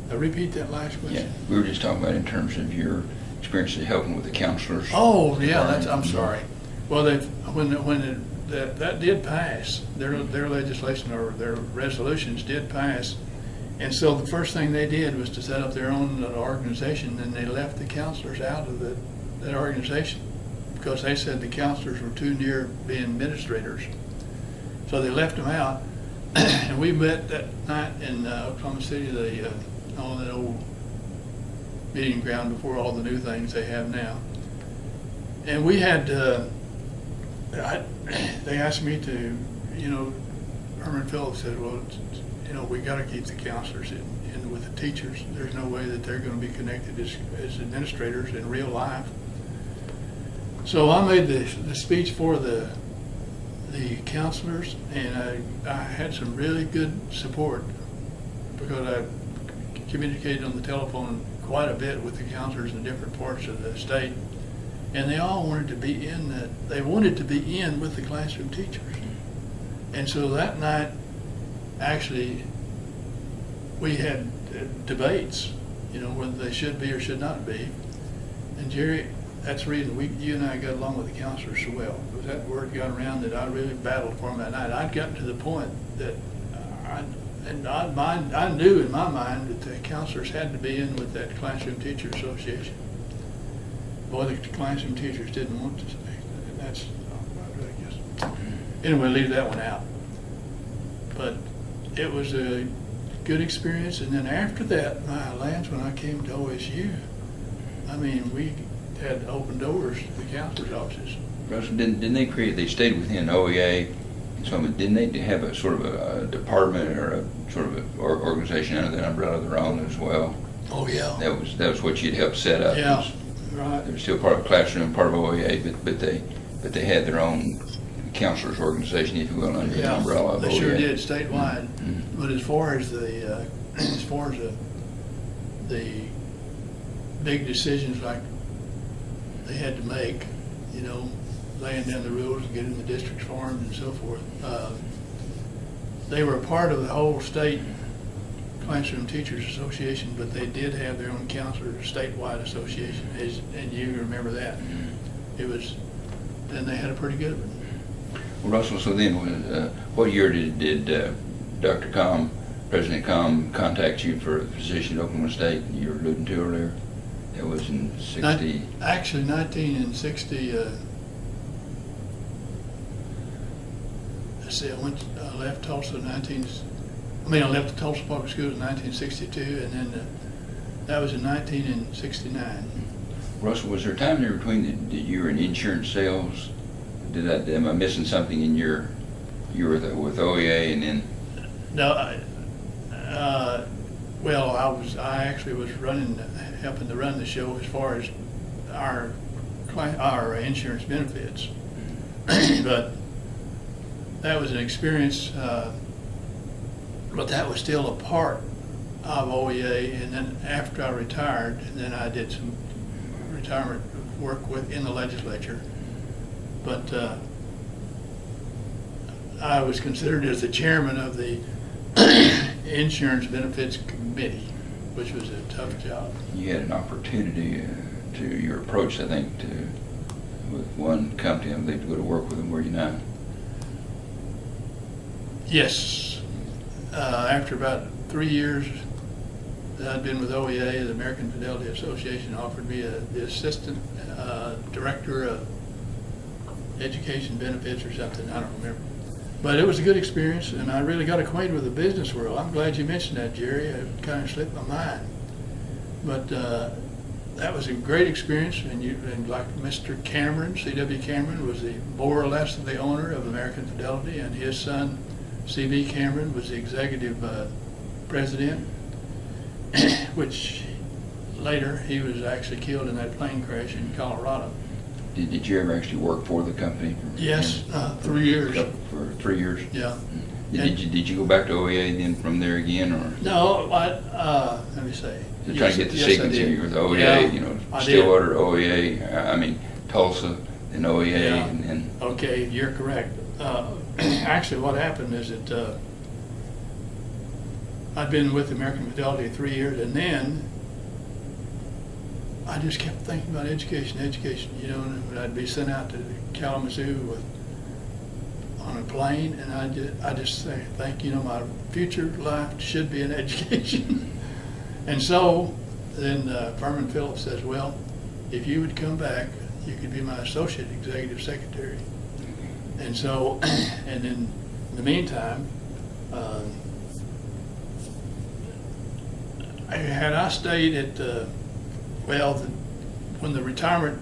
Repeat that last question. Yeah, we were just talking about in terms of your experiences helping with the counselors. Oh, yeah, I'm sorry. Well, that did pass. Their legislation or their resolutions did pass. And so the first thing they did was to set up their own organization, and they left the counselors out of that organization because they said the counselors were too near being administrators. So they left them out, and we met that night in Oklahoma City, on that old meeting ground before all the new things they have now. And we had, they asked me to, Herman Phillips said, well, we got to keep the counselors in with the teachers. There's no way that they're going to be connected as administrators in real life. So I made the speech for the counselors, and I had some really good support because I communicated on the telephone quite a bit with the counselors in different parts of the state, and they all wanted to be in with the classroom teachers. And so that night, actually, we had debates, whether they should be or should not be. And Jerry, that's the reason you and I got along with the counselors so well, because that word got around that I really battled for them that night. I'd gotten to the point that I knew in my mind that the counselors had to be in with that classroom teacher association. Boy, the classroom teachers didn't want to say that. That's, I guess. Anyway, leave that one out. But it was a good experience. And then after that, my lands, when I came to OSU, I mean, we had open doors to the counselors' offices. Russell, didn't they stayed within OEA? So didn't they have a sort of a department or a sort of an organization under that umbrella of their own as well? Oh yeah. That was what you'd helped set up. Yeah, right. They were still part of the classroom, part of OEA, but they had their own counselors organization, if you will, under the umbrella of OEA. They sure did, statewide. Mm-hmm. But as far as the big decisions like they had to make, laying down the rules and getting the districts formed and so forth. They were a part of the whole state classroom teachers association, but they did have their own counselors statewide association, and you remember that. And they had a pretty good one. Well, Russell, so then what year did Dr. Kamm, President Kamm, contact you for a position at Oklahoma State you were alluding to earlier? That was in 60? Actually, 1960. I left Tulsa I left the Tulsa Public Schools in 1962, and then that was in 1969. Russell, was there a time there between that you were in insurance sales? Am I missing something in you were with OEA and then? No, I actually was helping to run the show as far as our insurance benefits, but that was an experience but that was still a part of OEA. And then after I retired, and then I did some retirement work in the legislature. But I was considered as the chairman of the Insurance Benefits Committee, which was a tough job. You had an opportunity to your approach, I think, with one company, I believe, to go to work with them, were you not? Yes. After about 3 years that I'd been with OEA, the American Fidelity Association offered me the assistant director of education benefits or something, I don't remember. But it was a good experience, and I really got acquainted with the business world. I'm glad you mentioned that, Jerry. It kind of slipped my mind. But that was a great experience, and like Mr. Cameron, C.W. Cameron, was more or less the owner of American Fidelity, and his son, C.B. Cameron, was the executive president, which later he was actually killed in that plane crash in Colorado. Did you ever actually work for the company? Yes, 3 years. For 3 years? Yeah. Did you go back to OEA then from there again, or? No, let me say. So trying to get the sequence here with OEA, Yeah, Stillwater, OEA, Tulsa, and OEA, Yeah. and then. Okay, you're correct. Actually, what happened is that I'd been with American Fidelity 3 years, and then I just kept thinking about education, and I'd be sent out to Kalamazoo on a plane, and I just think, my future life should be in education. And so then Furman Phillips says, well, if you would come back, you could be my associate executive secretary. And so, and in the meantime, had I stayed at when the retirement,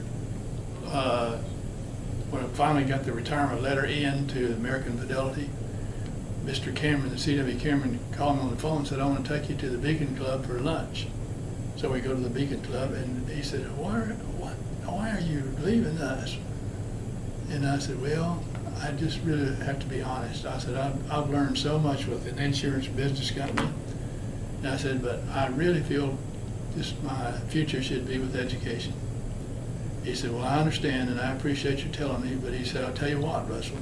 when I finally got the retirement letter in to American Fidelity, Mr. Cameron, the C.W. Cameron, called me on the phone and said, I want to take you to the Beacon Club for lunch. So we go to the Beacon Club, and he said, why are you leaving us? And I said, well, I just really have to be honest. I said, I've learned so much with an insurance business company. And I said, but I really feel just my future should be with education. He said, well, I understand, and I appreciate you telling me, but he said, I'll tell you what, Russell.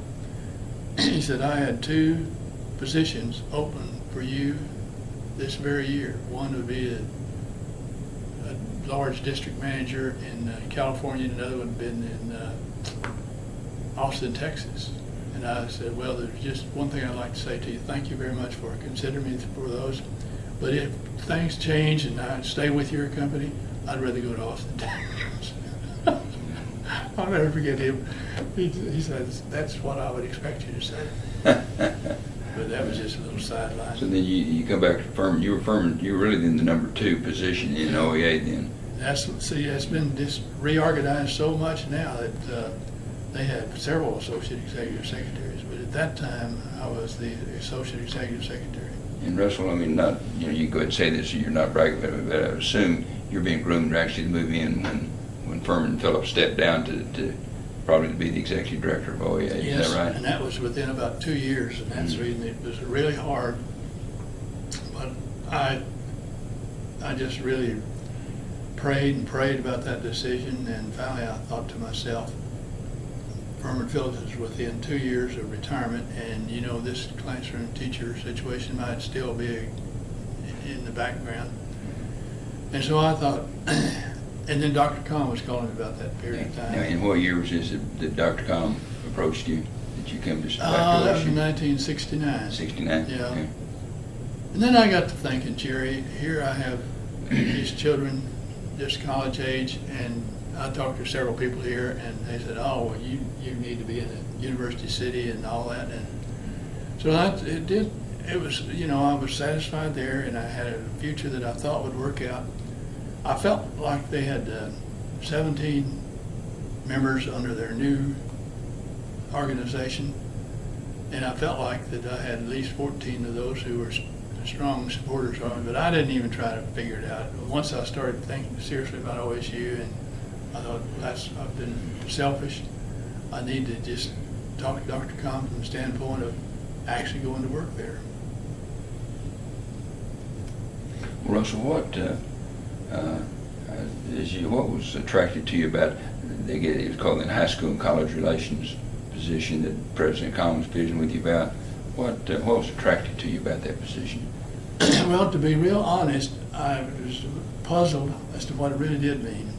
He said, I had 2 positions open for you this very year. One would be a large district manager in California, and another would have been in Austin, Texas. And I said, well, there's just one thing I'd like to say to you. Thank you very much for considering me for those. But if things change and I stay with your company, I'd rather go to Austin, Texas. I'll never forget him. He says, that's what I would expect you to say. But that was just a little sideline. So then you come back to Furman. You were really in the number 2 position in OEA then. It's been just reorganized so much now that they have several associate executive secretaries. But at that time, I was the associate executive secretary. And Russell, you can go ahead and say this, you're not bragging about it, but I assume you're being groomed to actually move in when Furman Phillips stepped down to probably to be the executive director of OEA. Yes, is that right? And that was within about 2 years, and that's the reason it was really hard. But I just really prayed about that decision, and finally I thought to myself, Furman Phillips is within 2 years of retirement, and this classroom teacher situation might still be in the background. And so I thought, and then Dr. Kamm was calling me about that period of time. Now, in what year was this that Dr. Kamm approached you? Did you come to back to that was in 1969. 69? Yeah. Okay. And then I got to thinking, Jerry, here I have these children just college age, and I talked to several people here, and they said, oh, well, you need to be in a university city and all that. And so it was, I was satisfied there, and I had a future that I thought would work out. I felt like they had 17 members under their new organization, and I felt like that I had at least 14 of those who were strong supporters of it, but I didn't even try to figure it out. Once I started thinking seriously about OSU, and I thought, I've been selfish. I need to just talk to Dr. Kamm from the standpoint of actually going to work there. Russell, what was attracted to you about, it was called in high school and college relations position that President Kamm was speaking with you about? What was attracted to you about that position? Well, to be real honest, I was puzzled as to what it really did mean.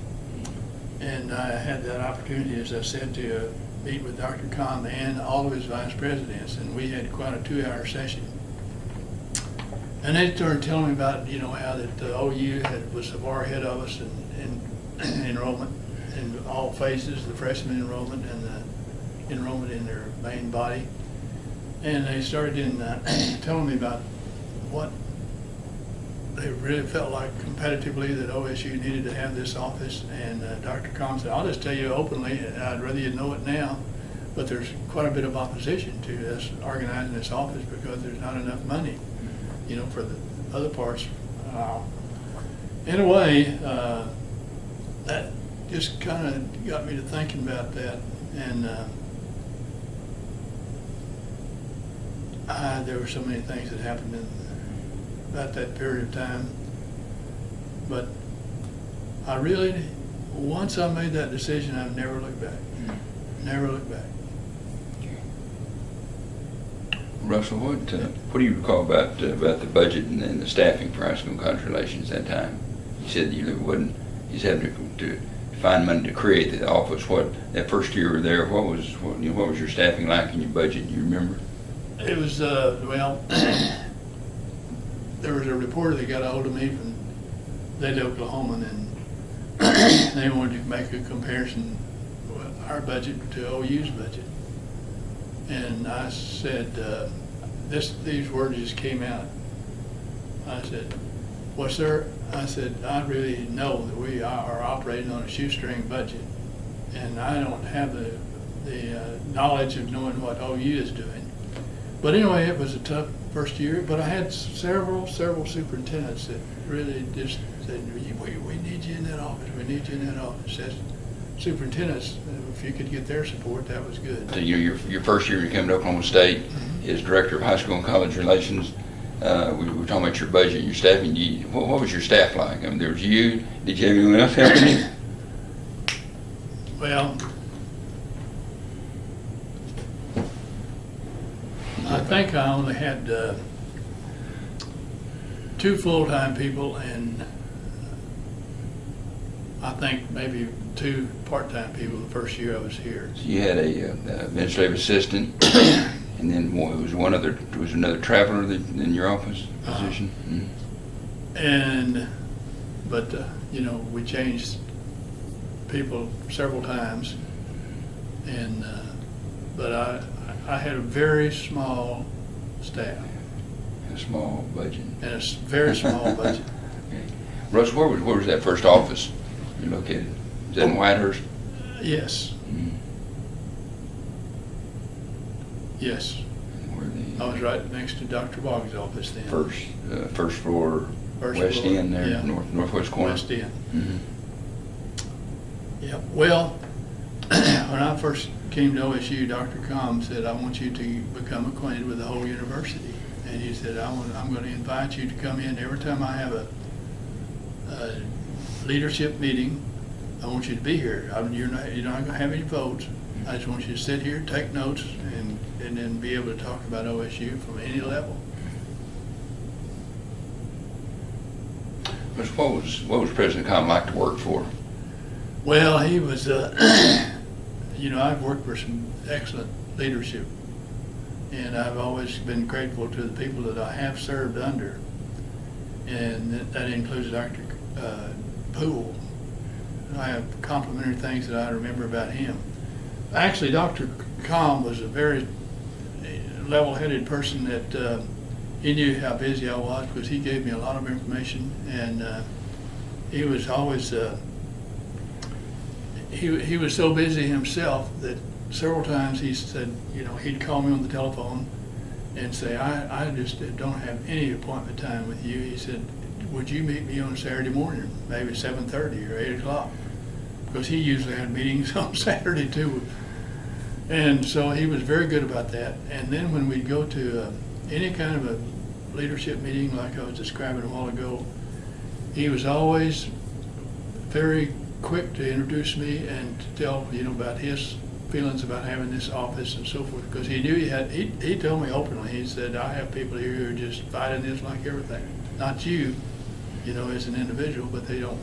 And I had that opportunity, as I said, to meet with Dr. Kamm and all of his vice presidents, and we had quite a 2-hour session. And they started telling me about, how that the OU was far ahead of us in enrollment in all phases, the freshman enrollment and the enrollment in their main body. And they started telling me about what they really felt like competitively that OSU needed to have this office. And Dr. Kamm said, I'll just tell you openly, I'd rather you know it now, but there's quite a bit of opposition to us organizing this office because there's not enough money, for the other parts. In a way, that just kind of got me to thinking about that. And there were so many things that happened about that period of time. But I really, once I made that decision, I've never looked back. Never looked back. Russell, what do you recall about the budget and the staffing for high school and college relations at that time? You said you just had to find money to create the office. What, that first year you were there, what was your staffing like in your budget? Do you remember? It was well, there was a reporter that got a hold of me from Oklahoma, and they wanted to make a comparison with our budget to OU's budget. And I said, these words just came out. I said, well, sir, I said, I really know that we are operating on a shoestring budget, and I don't have the knowledge of knowing what OU is doing. But anyway, it was a tough first year, but I had several superintendents that really just said, we need you in that office, we need you in that office. As superintendents, if you could get their support, that was good. So your first year you came to Oklahoma State as director of high school and college relations. We were talking about your budget, your staffing. What was your staff like? I mean, there was you. Did you have anyone else helping you? Well, I think I only had 2 full-time people and I think maybe 2 part-time people the first year I was here. So you had a administrative assistant, and then was another traveler in your office position. But we changed people several times, and but I had a very small staff. A small budget. And a very small budget. Okay. Russ, where was that first office you located? Is that in Whitehurst? Yes. Mm-hmm. Yes. I was right next to Dr. Boggs' office then. First floor, west end there, yeah. northwest corner. West end. Mm-hmm. Yeah. Well, when I first came to OSU, Dr. Kamm said, I want you to become acquainted with the whole university. And he said, I'm going to invite you to come in every time I have a leadership meeting. I want you to be here. You're not going to have any votes. I just want you to sit here, take notes, and then be able to talk about OSU from any level. What was President Kamm like to work for? Well, he was, I've worked for some excellent leadership, and I've always been grateful to the people that I have served under, and that includes Dr. Poole. I have complimentary things that I remember about him. Actually, Dr. Kamm was a very level-headed person that he knew how busy I was because he gave me a lot of information, and he was always he was so busy himself that several times he said, he'd call me on the telephone and say, I just don't have any appointment time with you. He said, would you meet me on Saturday morning, maybe 7:30 or 8 o'clock? Because he usually had meetings on Saturday too. And so he was very good about that. And then when we'd go to any kind of a leadership meeting like I was describing a while ago, he was always very quick to introduce me and to tell, about his feelings about having this office and so forth, because he knew he told me openly, he said, I have people here who are just fighting this like everything. Not you, as an individual, but they don't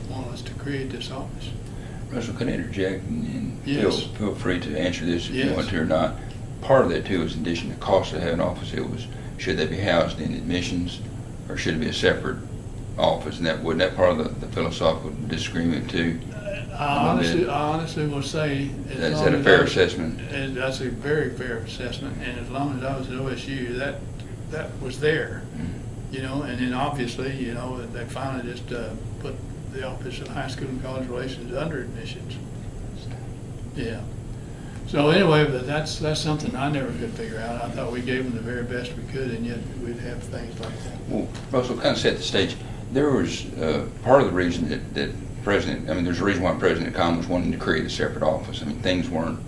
want us to create this office. Russell, can I interject? And Yes. feel free to answer this if you Yes. want to or not. Part of that too is in addition to cost of having an office, it was, should they be housed in admissions or should it be a separate office? And wasn't that part of the philosophical disagreement too? I honestly will say. Is that a fair assessment? That's a very fair assessment, and as long as I was at OSU, that was there, and then obviously, they finally just put the Office of High School and College Relations under admissions. Yeah. So anyway, but that's something I never could figure out. I thought we gave them the very best we could, and yet we'd have things like that. Well, Russell, kind of set the stage. There was part of the reason that there's a reason why President Kamm was wanting to create a separate office. I mean, things weren't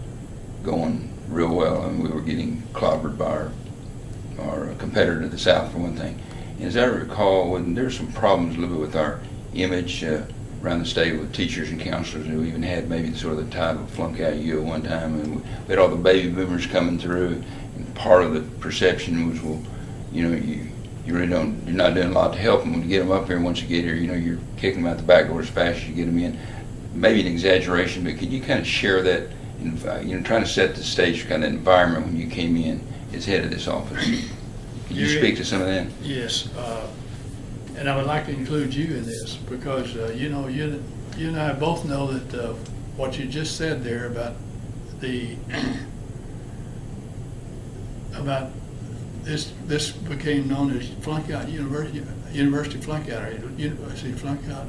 going real well. I mean, we were getting clobbered by our competitor to the south, for one thing. And as I recall, there were some problems a little bit with our image around the state with teachers and counselors, and we even had maybe sort of the title of flunk out you at one time, and we had all the baby boomers coming through, and part of the perception was, well, you really you're not doing a lot to help them when you get them up here. Once you get here, you're kicking them out the back door as fast as you get them in. Maybe an exaggeration, but could you kind of share that, trying to set the stage for kind of that environment when you came in as head of this office? Could you speak to some of that? Yes, and I would like to include you in this because, you and I both know that what you just said there about this became known as flunk out university flunk out,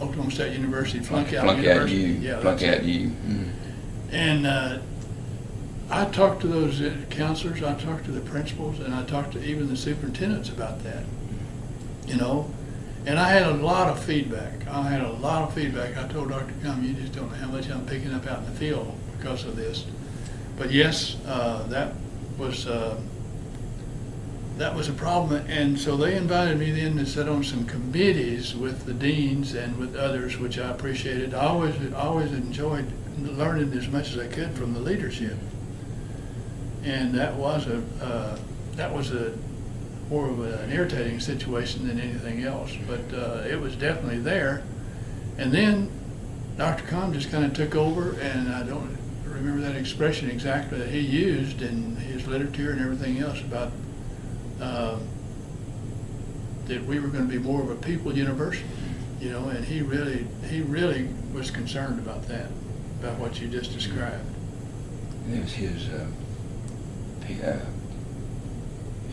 Oklahoma State University flunk out university. Flunk out you. Mm-hmm. And I talked to those counselors, I talked to the principals, and I talked to even the superintendents about that, and I had a lot of feedback. I told Dr. Kamm, you just don't know how much I'm picking up out in the field because of this. But yes, that was a problem, and so they invited me then to sit on some committees with the deans and with others, which I appreciated. I always enjoyed learning as much as I could from the leadership, and that was more of an irritating situation than anything else, but it was definitely there. And then Dr. Kamm just kind of took over, and I don't remember that expression exactly that he used in his literature and everything else about that we were going to be more of a people university, and he really was concerned about that, about what you just described. It was his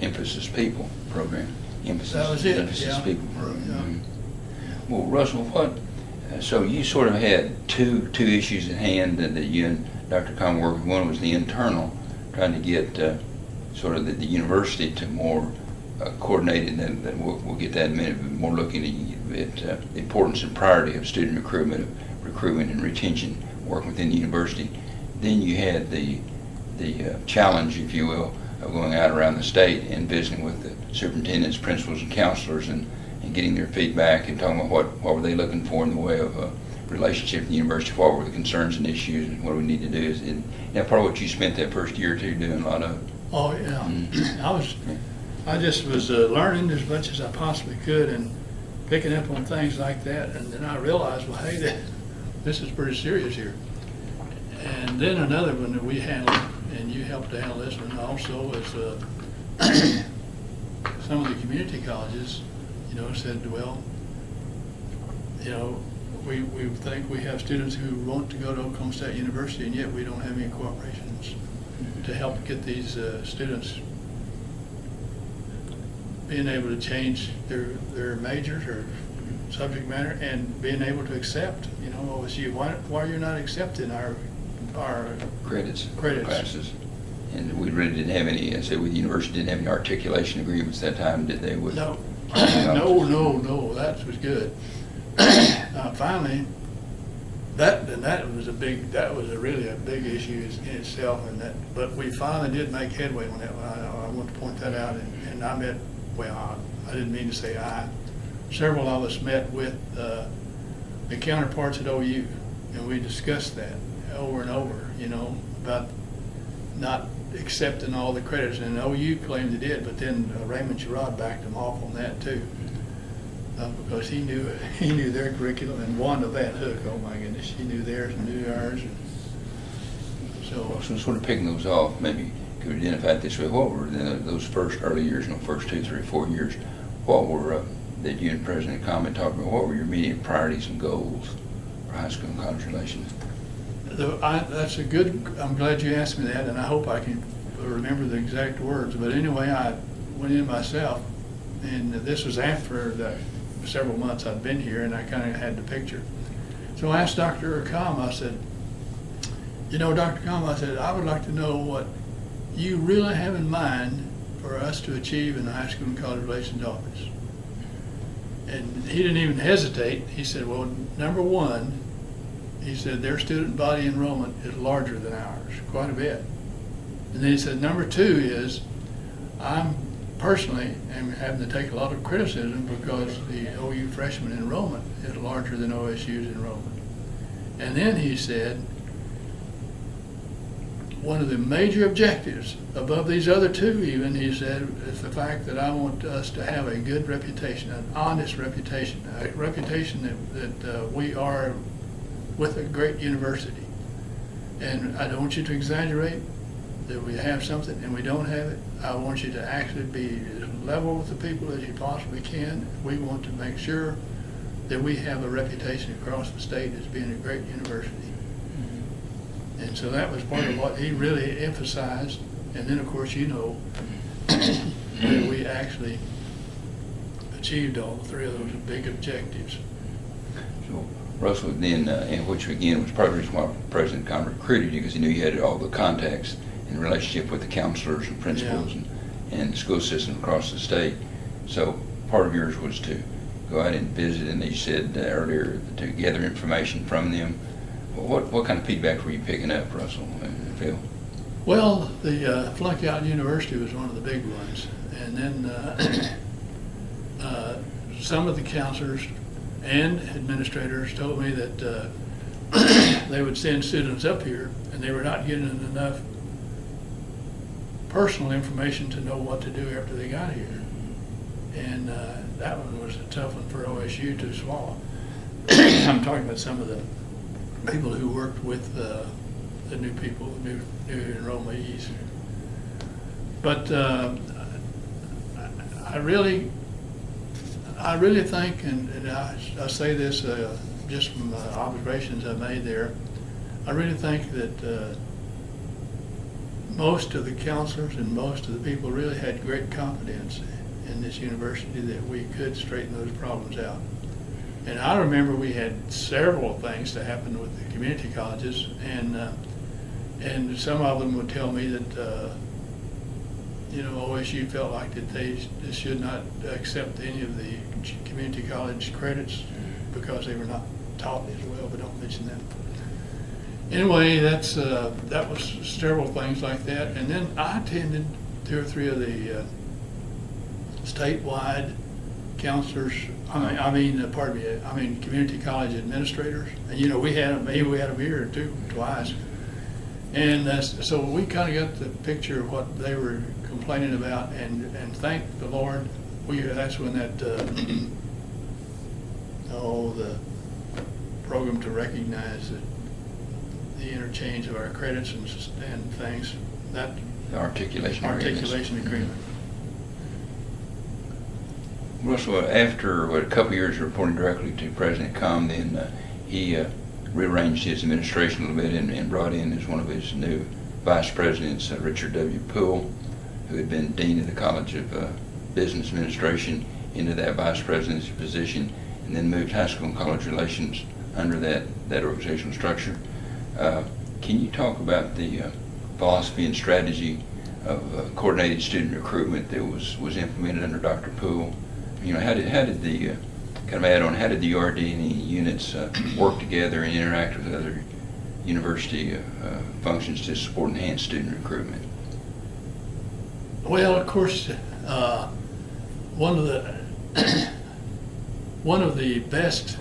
emphasis people program. That was it. Emphasis Yeah. people program. Yeah. Mm-hmm. Well, Russell, so you sort of had two issues at hand that you and Dr. Kamm worked with. One was the internal, trying to get sort of the university to more coordinated, and we'll get that in a minute, but more looking at the importance and priority of student recruitment and retention, working within the university. Then you had the challenge, if you will, of going out around the state and visiting with the superintendents, principals, and counselors, and getting their feedback and talking about what were they looking for in the way of a relationship with the university, what were the concerns and issues, and what do we need to do. And that part of what you spent that first year or two doing a lot of. Oh yeah, I just was learning as much as I possibly could and picking up on things like that, and then I realized, well, hey, this is pretty serious here. And then another one that we handled, and you helped to handle this one also, was some of the community colleges, said, well, we think we have students who want to go to Oklahoma State University, and yet we don't have any corporations to help get these students being able to change their majors or subject matter and being able to accept, OSU. Why you're not accepting our credits classes? And we really didn't have any. I said, the university didn't have any articulation agreements at that time, did they? No, that was good. Finally, that was really a big issue in itself, but we finally did make headway on that one. I want to point that out, and I meant, well, I didn't mean to say several of us met with the counterparts at OU, and we discussed that over and over, you know, about not accepting all the credits. And OU claimed they did, but then Raymond Sherrod backed them off on that too, because he knew their curriculum, and Wanda Van Hook, oh my goodness, she knew theirs and knew ours. And so sort of picking those off, maybe could we identify it this way? What were those first early years, you know, first 2, 3, 4 years? What were that you and President Kamm talked about? What were your immediate priorities and goals for high school and college relations? That's a good. I'm glad you asked me that, and I hope I can remember the exact words. But anyway, I went in myself, and this was after the several months I'd been here, and I kind of had the picture. So I asked Dr. Kamm. I said, "You know, Dr. Kamm," I said, "I would like to know what you really have in mind for us to achieve in the high school and college relations office." And he didn't even hesitate. He said, "Well, number one," he said, "their student body enrollment is larger than ours, quite a bit." And then he said, "Number two is, I'm personally am having to take a lot of criticism because the OU freshman enrollment is larger than OSU's enrollment." And then he said, "One of the major objectives above these other two even," he said, "is the fact that I want us to have a good reputation, an honest reputation, a reputation that we are with a great university. And I don't want you to exaggerate that we have something and we don't have it. I want you to actually be as level with the people as you possibly can. We want to make sure that we have a reputation across the state as being a great university." And so that was part of what he really emphasized. And then, of course, you know, that we actually achieved all three of those big objectives. So, Russell, then, and which again was part of the reason why President Kamm recruited you, because he knew you had all the contacts and relationship with the counselors and principals and the school system across the state. So part of yours was to go out and visit, and you said earlier to gather information from them. What kind of feedback were you picking up, Russell and Phil? Well, the flunky out university was one of the big ones. And then some of the counselors and administrators told me that they would send students up here and they were not getting enough personal information to know what to do after they got here. And that one was a tough one for OSU to swallow. I'm talking about some of the people who worked with the new people, new enrollees. But I really think, and I say this just from observations I made there, I really think that most of the counselors and most of the people really had great confidence in this university that we could straighten those problems out. And I remember we had several things to happen with the community colleges, and some of them would tell me that you know, OSU felt like that they should not accept any of the community college credits because they were not taught as well, but don't mention that. Anyway, that was several things like that. And then I attended 2 or 3 of the statewide counselors, community college administrators. And you know, we had them here too, twice. And so we kind of got the picture of what they were complaining about, and thank the Lord, that's when that the program to recognize the interchange of our credits and things, that The articulation agreement. Russell, after a couple of years of reporting directly to President Kamm, then he rearranged his administration a little bit and brought in as one of his new vice presidents, Richard W. Poole, who had been dean of the College of Business Administration, into that vice presidency position, and then moved high school and college relations under that organizational structure. Can you talk about the philosophy and strategy of coordinated student recruitment that was implemented under Dr. Poole? You know, how did the kind of add on, how did the URD and the units work together and interact with other university functions to support enhanced student recruitment? Well, of course, one of the one of the best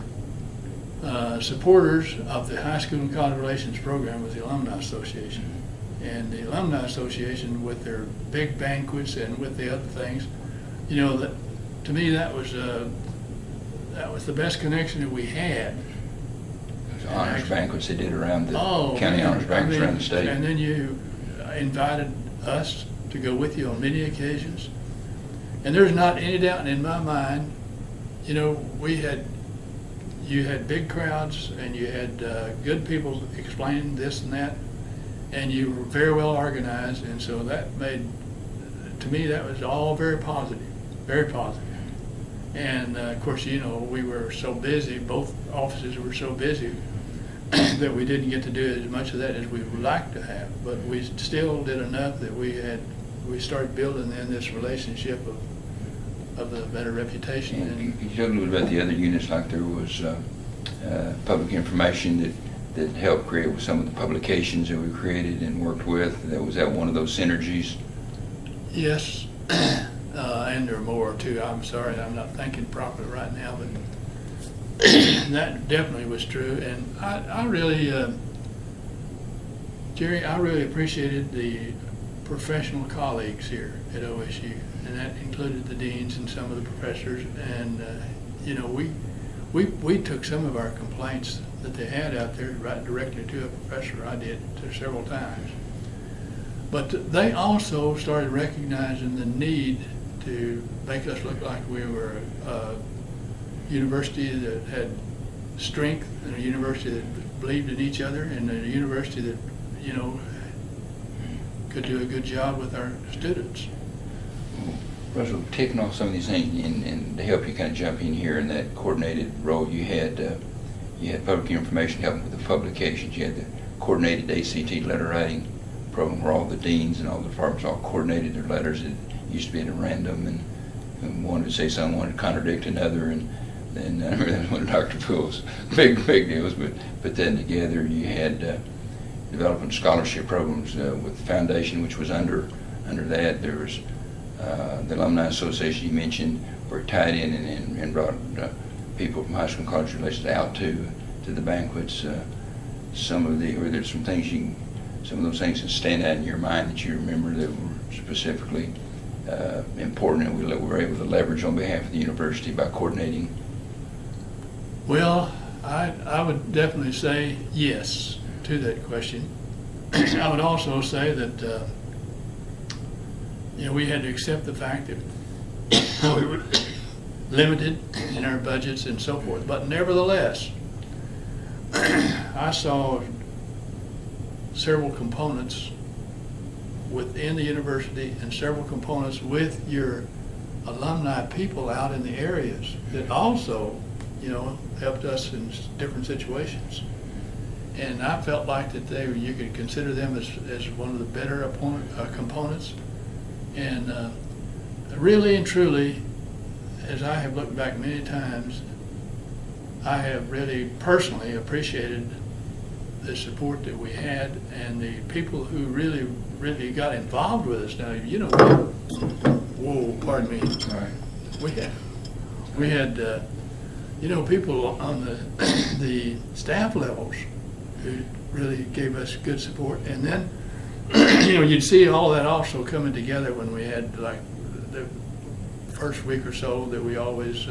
supporters of the high school and college relations program was the Alumni Association. And the Alumni Association, with their big banquets and with the other things, you know, that to me that was the best connection that we had. Those honors banquets they did around the county man, honors banquets around the state. And then you invited us to go with you on many occasions. And there's not any doubt in my mind, you know, you had big crowds and you had good people explaining this and that, and you were very well organized, and so that made, to me, that was all very positive, very positive. And of course, you know, we were so busy, both offices were so busy that we didn't get to do as much of that as we would like to have, but we still did enough that we started building then this relationship of the better reputation. And you talked a little about the other units, like there was public information that helped create with some of the publications that we created and worked with. Was that one of those synergies? Yes, and there are more too. I'm sorry, I'm not thinking properly right now, but that definitely was true. And I really, Jerry, I really appreciated the professional colleagues here at OSU, and that included the deans and some of the professors. And you know, we took some of our complaints that they had out there right directly to a professor. I did several times. But they also started recognizing the need to make us look like we were a university that had strength, and a university that believed in each other, and a university that, you know, could do a good job with our students. Russell, taking off some of these things and to help you kind of jump in here in that coordinated role, you had public information helping with the publications. You had the coordinated ACT letter writing program where all the deans and all the departments all coordinated their letters. It used to be at a random, and one would say something, one would contradict another, and then I remember that was one of Dr. Poole's big deals. But then together you had developing scholarship programs with the foundation, which was under that. There was the Alumni Association you mentioned, were tied in and brought people from high school and college relations out to the banquets. Some of those things that stand out in your mind that you remember that were specifically important and we were able to leverage on behalf of the university by coordinating? Well, I would definitely say yes to that question. I would also say that you know, we had to accept the fact that we were limited in our budgets and so forth. But nevertheless, I saw several components within the university and several components with your alumni people out in the areas that also, you know, helped us in different situations. And I felt like that you could consider them as one of the better components. And really and truly, as I have looked back many times, I have really personally appreciated the support that we had and the people who really got involved with us. Now, you know, pardon me. All right. We had you know, people on the staff levels who really gave us good support. And then, you know, you'd see all that also coming together when we had, like, the first week or so that we always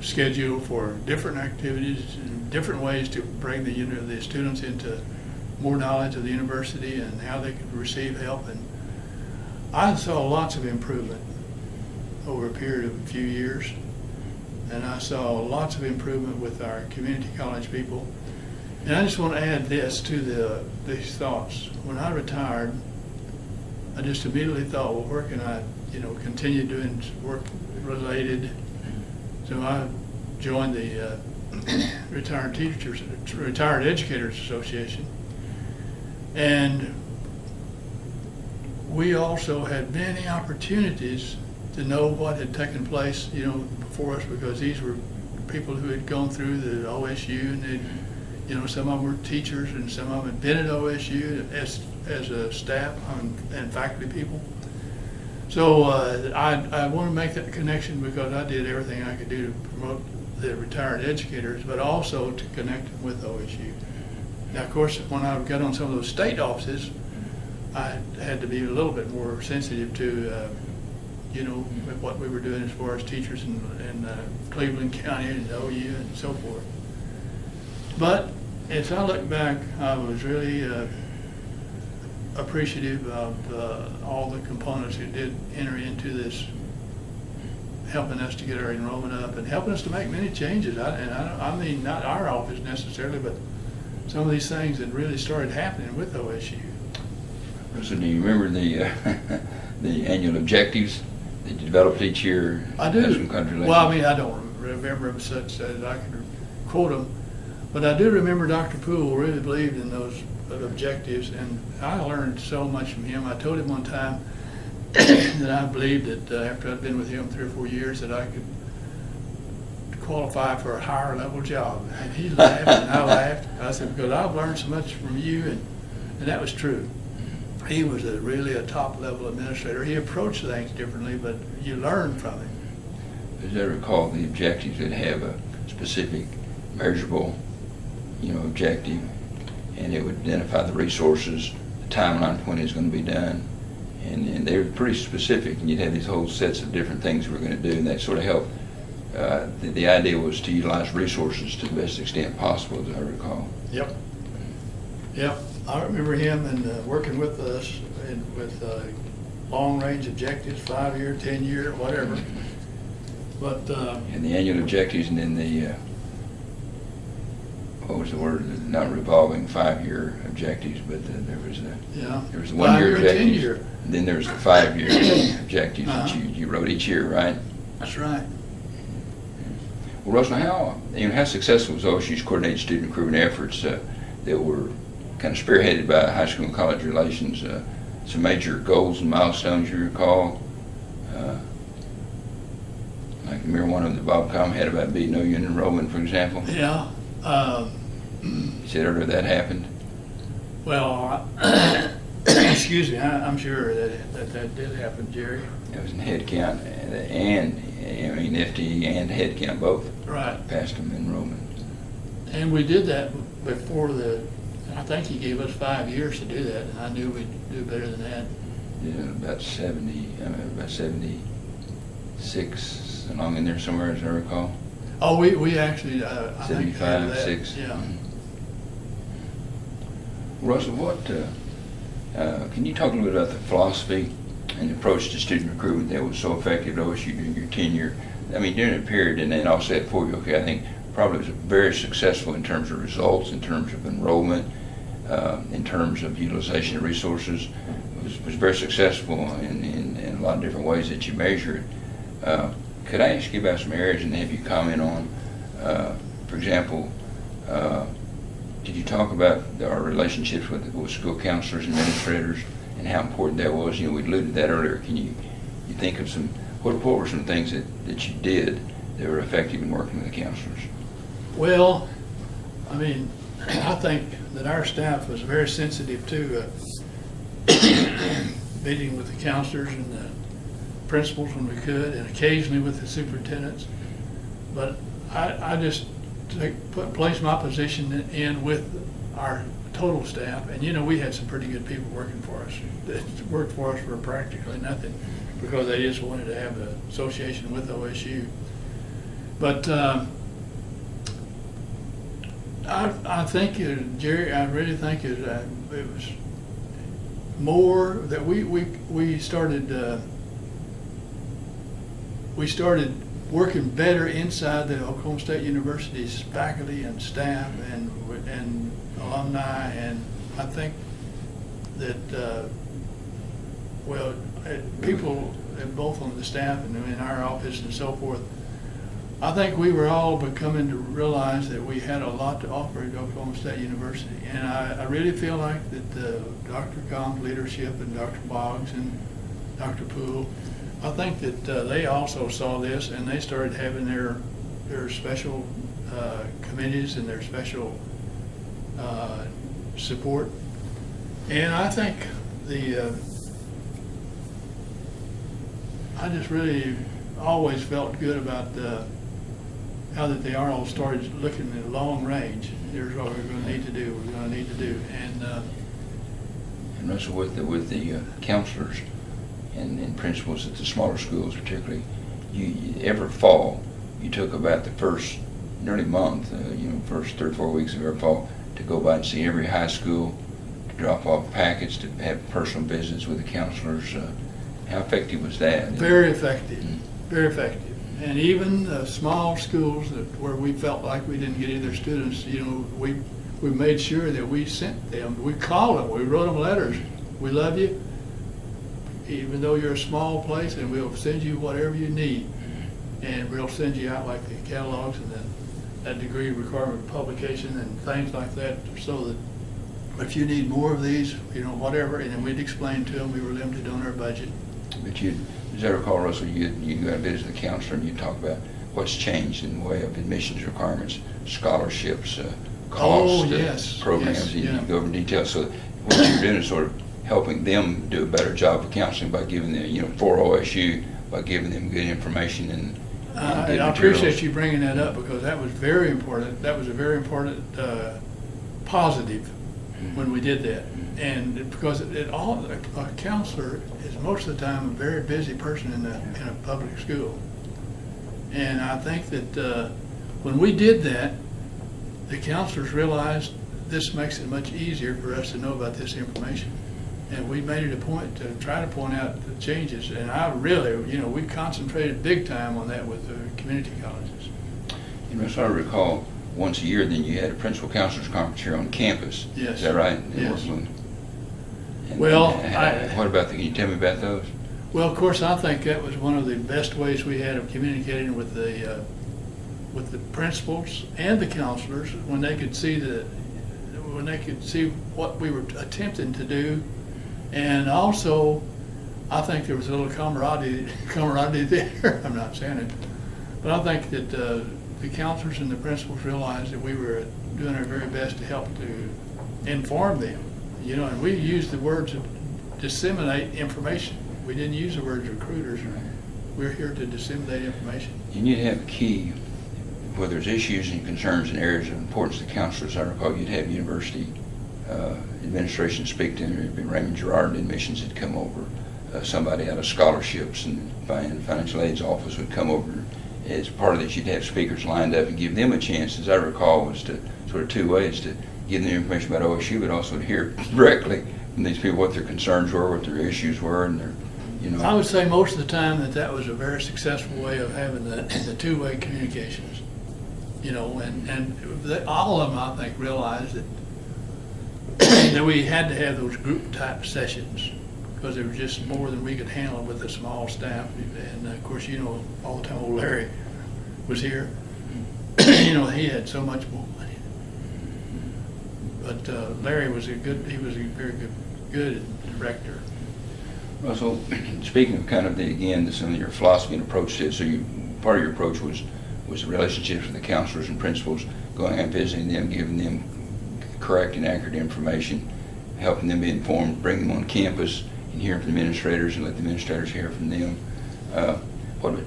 schedule for different activities and different ways to bring the students into more knowledge of the university and how they could receive help. And I saw lots of improvement over a period of a few years. And I saw lots of improvement with our community college people. And I just want to add this to these thoughts. When I retired, I just immediately thought, well, where can I, you know, continue doing work related? So I joined the Retired Educators Association. And we also had many opportunities to know what had taken place, you know, before us, because these were people who had gone through the OSU, and they'd, you know, some of them were teachers and some of them had been at OSU as a staff and faculty people. So I want to make that connection because I did everything I could do to promote the retired educators, but also to connect them with OSU. Now, of course, when I got on some of those state offices, I had to be a little bit more sensitive to, what we were doing as far as teachers in Cleveland County and OU and so forth. But as I look back, I was really appreciative of all the components that did enter into this, helping us to get our enrollment up and helping us to make many changes. I mean, not our office necessarily, but some of these things that really started happening with OSU. So do you remember the the annual objectives that you developed each year? I do. Well, Well, I mean, I don't remember them such that I can quote them, but I do remember Dr. Poole really believed in those objectives, and I learned so much from him. I told him one time that I believed that after I'd been with him 3 or 4 years that I could qualify for a higher level job. And he laughed and I laughed. I said, because I've learned so much from you, and that was true. He was really a top level administrator. He approached things differently, but you learn from him. As I recall, the objectives that have a specific measurable, objective, and it would identify the resources, the timeline when it's going to be done, and they were pretty specific, and you'd have these whole sets of different things we were going to do, and that sort of helped. The idea was to utilize resources to the best extent possible, as I recall. Yep. Yep. I remember him and working with us with long-range objectives, 5-year, 10-year, whatever. But and the annual objectives, and then the what was the word? Not revolving 5-year objectives, but there was the 1-year objectives, and then there was the 5-year objectives that you wrote each year, right? That's right. Well, Russell, how successful was OSU's coordinated student recruitment efforts that were kind of spearheaded by high school and college relations? Some major goals and milestones you recall? Like the one of the Bob Kamm had about beating OU in enrollment, for example? Yeah. You said earlier that happened? Well, excuse me, I'm sure that did happen, Jerry. It was in head count and FTE and head count both. Right. Passed them enrollment. And we did that before I think he gave us 5 years to do that, and I knew we'd do better than that. Yeah, about 76, along in there somewhere, as I recall. Oh, we actually, I think 75, 6. Yeah. Russell, can you talk a little bit about the philosophy and the approach to student recruitment that was so effective at OSU during your tenure? I mean, during that period, and then also at 4 I think probably was very successful in terms of results, in terms of enrollment, in terms of utilization of resources. It was very successful in a lot of different ways that you measure it. Could I ask you about some areas and have you comment on, for example, did you talk about our relationships with school counselors and administrators and how important that was? We alluded to that earlier. Can you think of what were some things that you did that were effective in working with the counselors? Well, I mean, I think that our staff was very sensitive to meeting with the counselors and the principals when we could, and occasionally with the superintendents. But I just place my position in with our total staff, and we had some pretty good people working for us that worked for us for practically nothing because they just wanted to have an association with OSU. But I think, Jerry, I really think it was more that we started working better inside the Oklahoma State University's faculty and staff and alumni, and I think that people both on the staff and in our office and so forth, I think we were all becoming to realize that we had a lot to offer at Oklahoma State University, and I really feel like that Dr. Kamm's leadership and Dr. Boggs and Dr. Poole, I think that they also saw this and they started having their special committees and their special support. And I think I just really always felt good about how that they all started looking at long range. Here's what we're going to need to do. We're going to need to do, and Russell, with the counselors and principals at the smaller schools, particularly, every fall you took about the first nearly month, first 3 or 4 weeks of every fall, to go by and see every high school, to drop off packets, to have personal visits with the counselors. How effective was that? Very effective, very effective. And even small schools where we felt like we didn't get any of their students, we made sure that we sent them. We called them. We wrote them letters. We love you, even though you're a small place, and we'll send you whatever you need. And we'll send you out like the catalogs and then that degree requirement publication and things like that, so that if you need more of these, whatever, and then we'd explain to them we were limited on our budget. But as I recall, Russell, you got a visit the counselor and you talk about what's changed in the way of admissions requirements, scholarships, cost, programs, yes, and you go over in detail. So what you're doing is sort of helping them do a better job of counseling by giving them, for OSU, by giving them good information and good I materials. appreciate you bringing that up, because that was very important. That was a very important positive when we did that. And because a counselor is most of the time a very busy person in a public school. And I think that when we did that, the counselors realized this makes it much easier for us to know about this information. And we made it a point to try to point out the changes. And I really, we concentrated big time on that with the community colleges. As I recall, once a year then you had a principal counselors conference here on campus. Yes. Is that right? Yes. Well, what about can you tell me about those? Well, of course, I think that was one of the best ways we had of communicating with the principals and the counselors, when they could see what we were attempting to do. And also, I think there was a little camaraderie there. I'm not saying it, but I think that the counselors and the principals realized that we were doing our very best to help to inform them. And we used the words disseminate information. We didn't use the words recruiters. We're here to disseminate information. You need to have a key, whether it's issues and concerns and areas of importance to counselors. I recall you'd have university administration speak to them. Raymond Gerard admissions had come over. Somebody out of scholarships and financial aid's office would come over. As part of this, you'd have speakers lined up and give them a chance, as I recall, was to sort of two ways, to give them information about OSU, but also to hear directly from these people what their concerns were, what their issues were, and their, I would say most of the time that was a very successful way of having the two-way communications. And all of them, I think, realized that we had to have those group type sessions, because there was just more than we could handle with a small staff. And of course, all the time old Larry was here. He had so much more money. But Larry was he was a very good director. Russell, speaking of kind of some of your philosophy and approach to it, so part of your approach was the relationships with the counselors and principals, going out and visiting them, giving them correct and accurate information, helping them be informed, bring them on campus, and hear from the administrators, and let the administrators hear from them.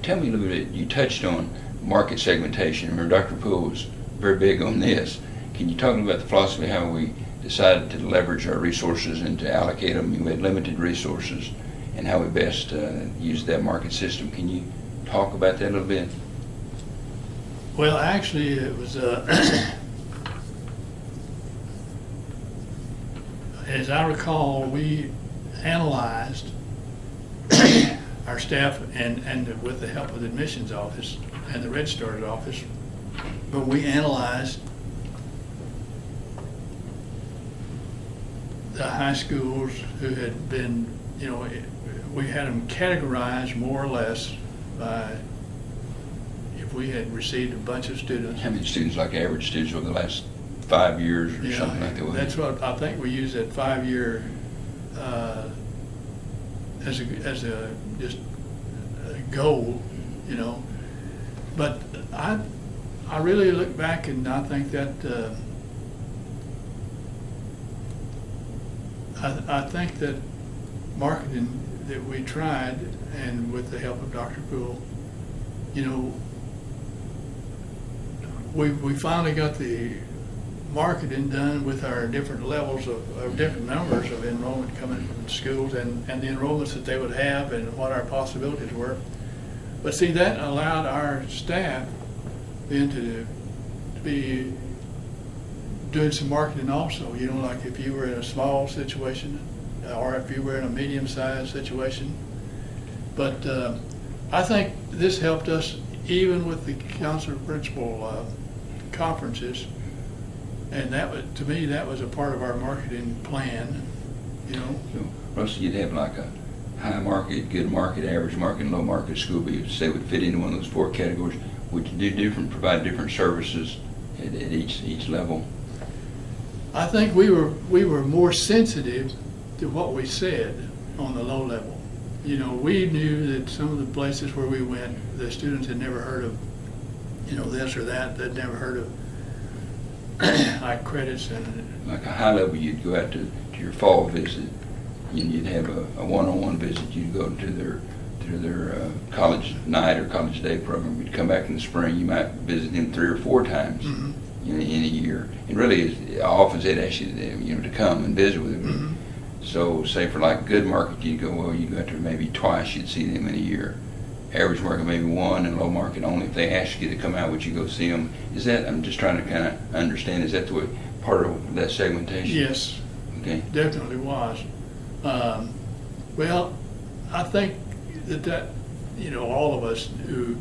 Tell me a little bit, you touched on market segmentation. Remember, Dr. Poole was very big on this. Can you talk about the philosophy, how we decided to leverage our resources and to allocate them? We had limited resources, and how we best use that market system. Can you talk about that a little bit? Well, actually, it was, as I recall, we analyzed our staff and with the help of the admissions office and the registrar's office, but we analyzed the high schools who had been, we had them categorized more or less by if we had received a bunch of students. How many students, like average students over the last 5 years or something like that? That's what I think we use that 5-year as a just a goal, But I really look back and I think that I think that marketing that we tried, and with the help of Dr. Poole, you know, we finally got the marketing done with our different levels of different numbers of enrollment coming from schools and the enrollments that they would have and what our possibilities were. But see, that allowed our staff then to be doing some marketing also. You know, like if you were in a small situation or if you were in a medium-sized situation. But I think this helped us even with the counselor principal conferences. And that was, to me, that was a part of our marketing plan, you know. So, Russell, you'd have like a high market, good market, average market, and low market school, but you'd say would fit into one of those 4 categories. Would you provide different services at each level? I think we were more sensitive to what we said on the low level. You know, we knew that some of the places where we went, the students had never heard of, you know, this or that. They'd never heard of like credits and like a high level, you'd go out to your fall visit, and you'd have a one-on-one visit. You'd go to their college night or college day program. You'd come back in the spring. You might visit them 3 or 4 times in a year. And really, often they'd ask you, to come and visit with them. So, say for like good market, you'd go, well, you go out there maybe twice. You'd see them in a year. Average market maybe 1, and low market only. If they ask you to come out, would you go see them? Is that, I'm just trying to kind of understand, is that the way, part of that segmentation? yes, Okay. definitely was. Well, I think that you know, all of us knew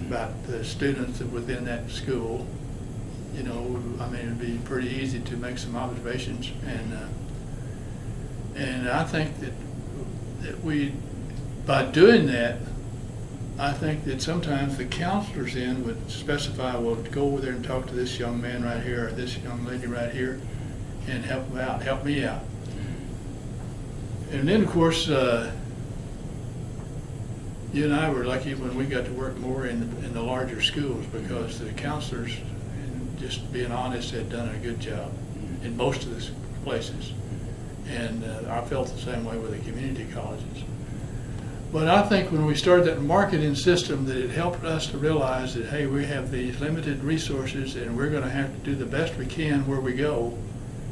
about the students within that school. You know, I mean, it'd be pretty easy to make some observations, and I think that we, by doing that, I think that sometimes the counselors then would specify, well, go over there and talk to this young man right here or this young lady right here and help them out, help me out. And then, of course, you and I were lucky when we got to work more in the larger schools, because the counselors, and just being honest, had done a good job in most of the places. And I felt the same way with the community colleges. But I think when we started that marketing system, that it helped us to realize that, hey, we have these limited resources and we're going to have to do the best we can where we go,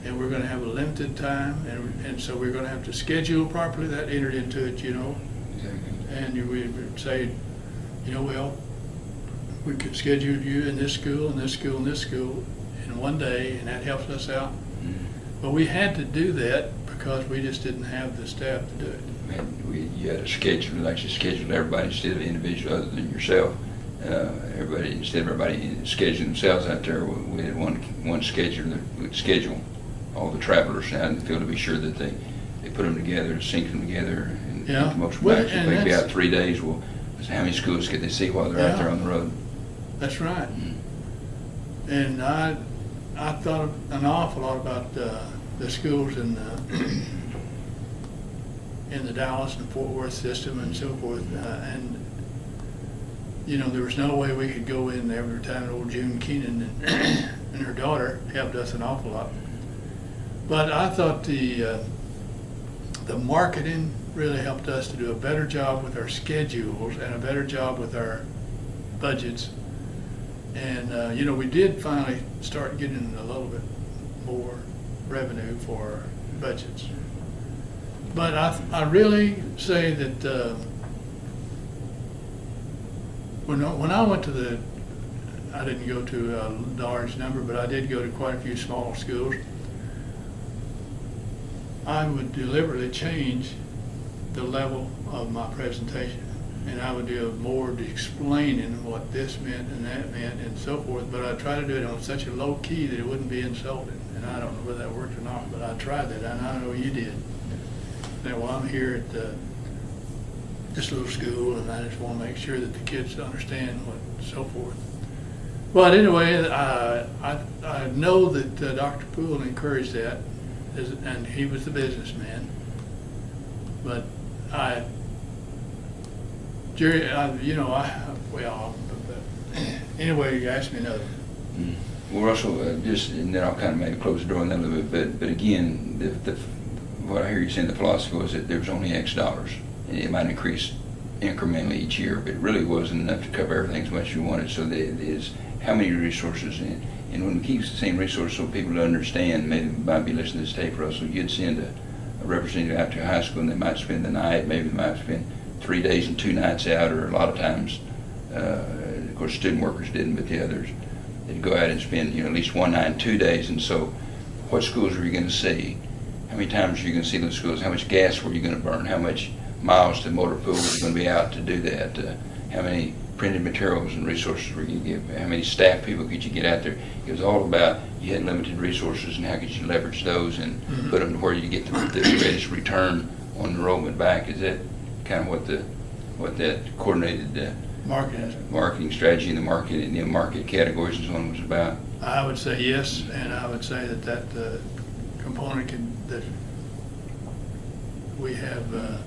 and we're going to have a limited time, and so we're going to have to schedule properly. That entered into it, you know. Exactly. And we would say, you know, well, we could schedule you in this school, and this school, and this school in one day, and that helps us out. But we had to do that because we just didn't have the staff to do it. You had a schedule, like you scheduled everybody instead of individual other than yourself. Instead of everybody scheduling themselves out there, we had one schedule that would schedule all the travelers out in the field to be sure that they put them together, sync them together, and get the most back. If they'd be out 3 days, well, how many schools could they see while they're out there on the road? That's right. And I thought an awful lot about the schools in the Dallas and Fort Worth system and so forth, and you know, there was no way we could go in every time. Old June Keenan and her daughter helped us an awful lot. But I thought the marketing really helped us to do a better job with our schedules and a better job with our budgets. And you know, we did finally start getting a little bit more revenue for our budgets. But I really say that when I went to I didn't go to a large number, but I did go to quite a few small schools. I would deliberately change the level of my presentation, and I would do more explaining what this meant and that meant and so forth, but I tried to do it on such a low key that it wouldn't be insulting. And I don't know whether that worked or not, but I tried that, and I know you did. Now, well, I'm here at this little school, and I just want to make sure that the kids understand what so forth. But anyway, I know that Dr. Poole encouraged that, and he was the businessman. But Jerry, anyway, you asked me another. Well, Russell, just, and then I'll kind of maybe close the door on that a little bit, but again, what I hear you saying, the philosophy was that there was only X dollars, and it might increase incrementally each year, but it really wasn't enough to cover everything as much as you wanted. So there is how many resources, and when we keep saying resources so people understand, maybe might be listening to this tape, Russell, you'd send a representative out to a high school and they might spend the night, maybe they might spend 3 days and 2 nights out, or a lot of times, of course student workers didn't, but the others, they'd go out and spend at least 1 night and 2 days. And so what schools were you going to see? How many times were you going to see those schools? How much gas were you going to burn? How much miles to motor pool was going to be out to do that? How many printed materials and resources were you going to give? How many staff people could you get out there? It was all about, you had limited resources and how could you leverage those and put them to where you get the greatest return on enrollment back. Is that kind of what that coordinated marketing strategy and the market categories and so on was about? I would say yes, and I would say that component that we have,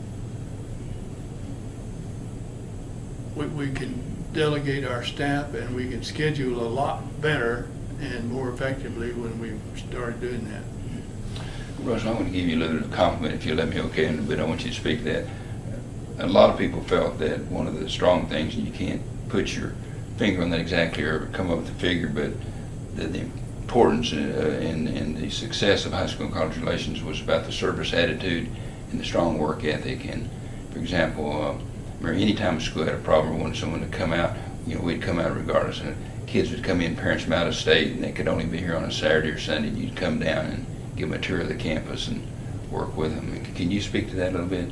we can delegate our staff and we can schedule a lot better and more effectively when we started doing that. Russell, I want to give you a little bit of compliment if you'll let me, okay, but I want you to speak to that. A lot of people felt that one of the strong things, and you can't put your finger on that exactly or come up with a figure, but the importance and the success of high school and college relations was about the service attitude and the strong work ethic. And for example, any time a school had a problem or wanted someone to come out, we'd come out regardless. And kids would come in, parents from out of state, and they could only be here on a Saturday or Sunday, and you'd come down and give them a tour of the campus and work with them. Can you speak to that a little bit?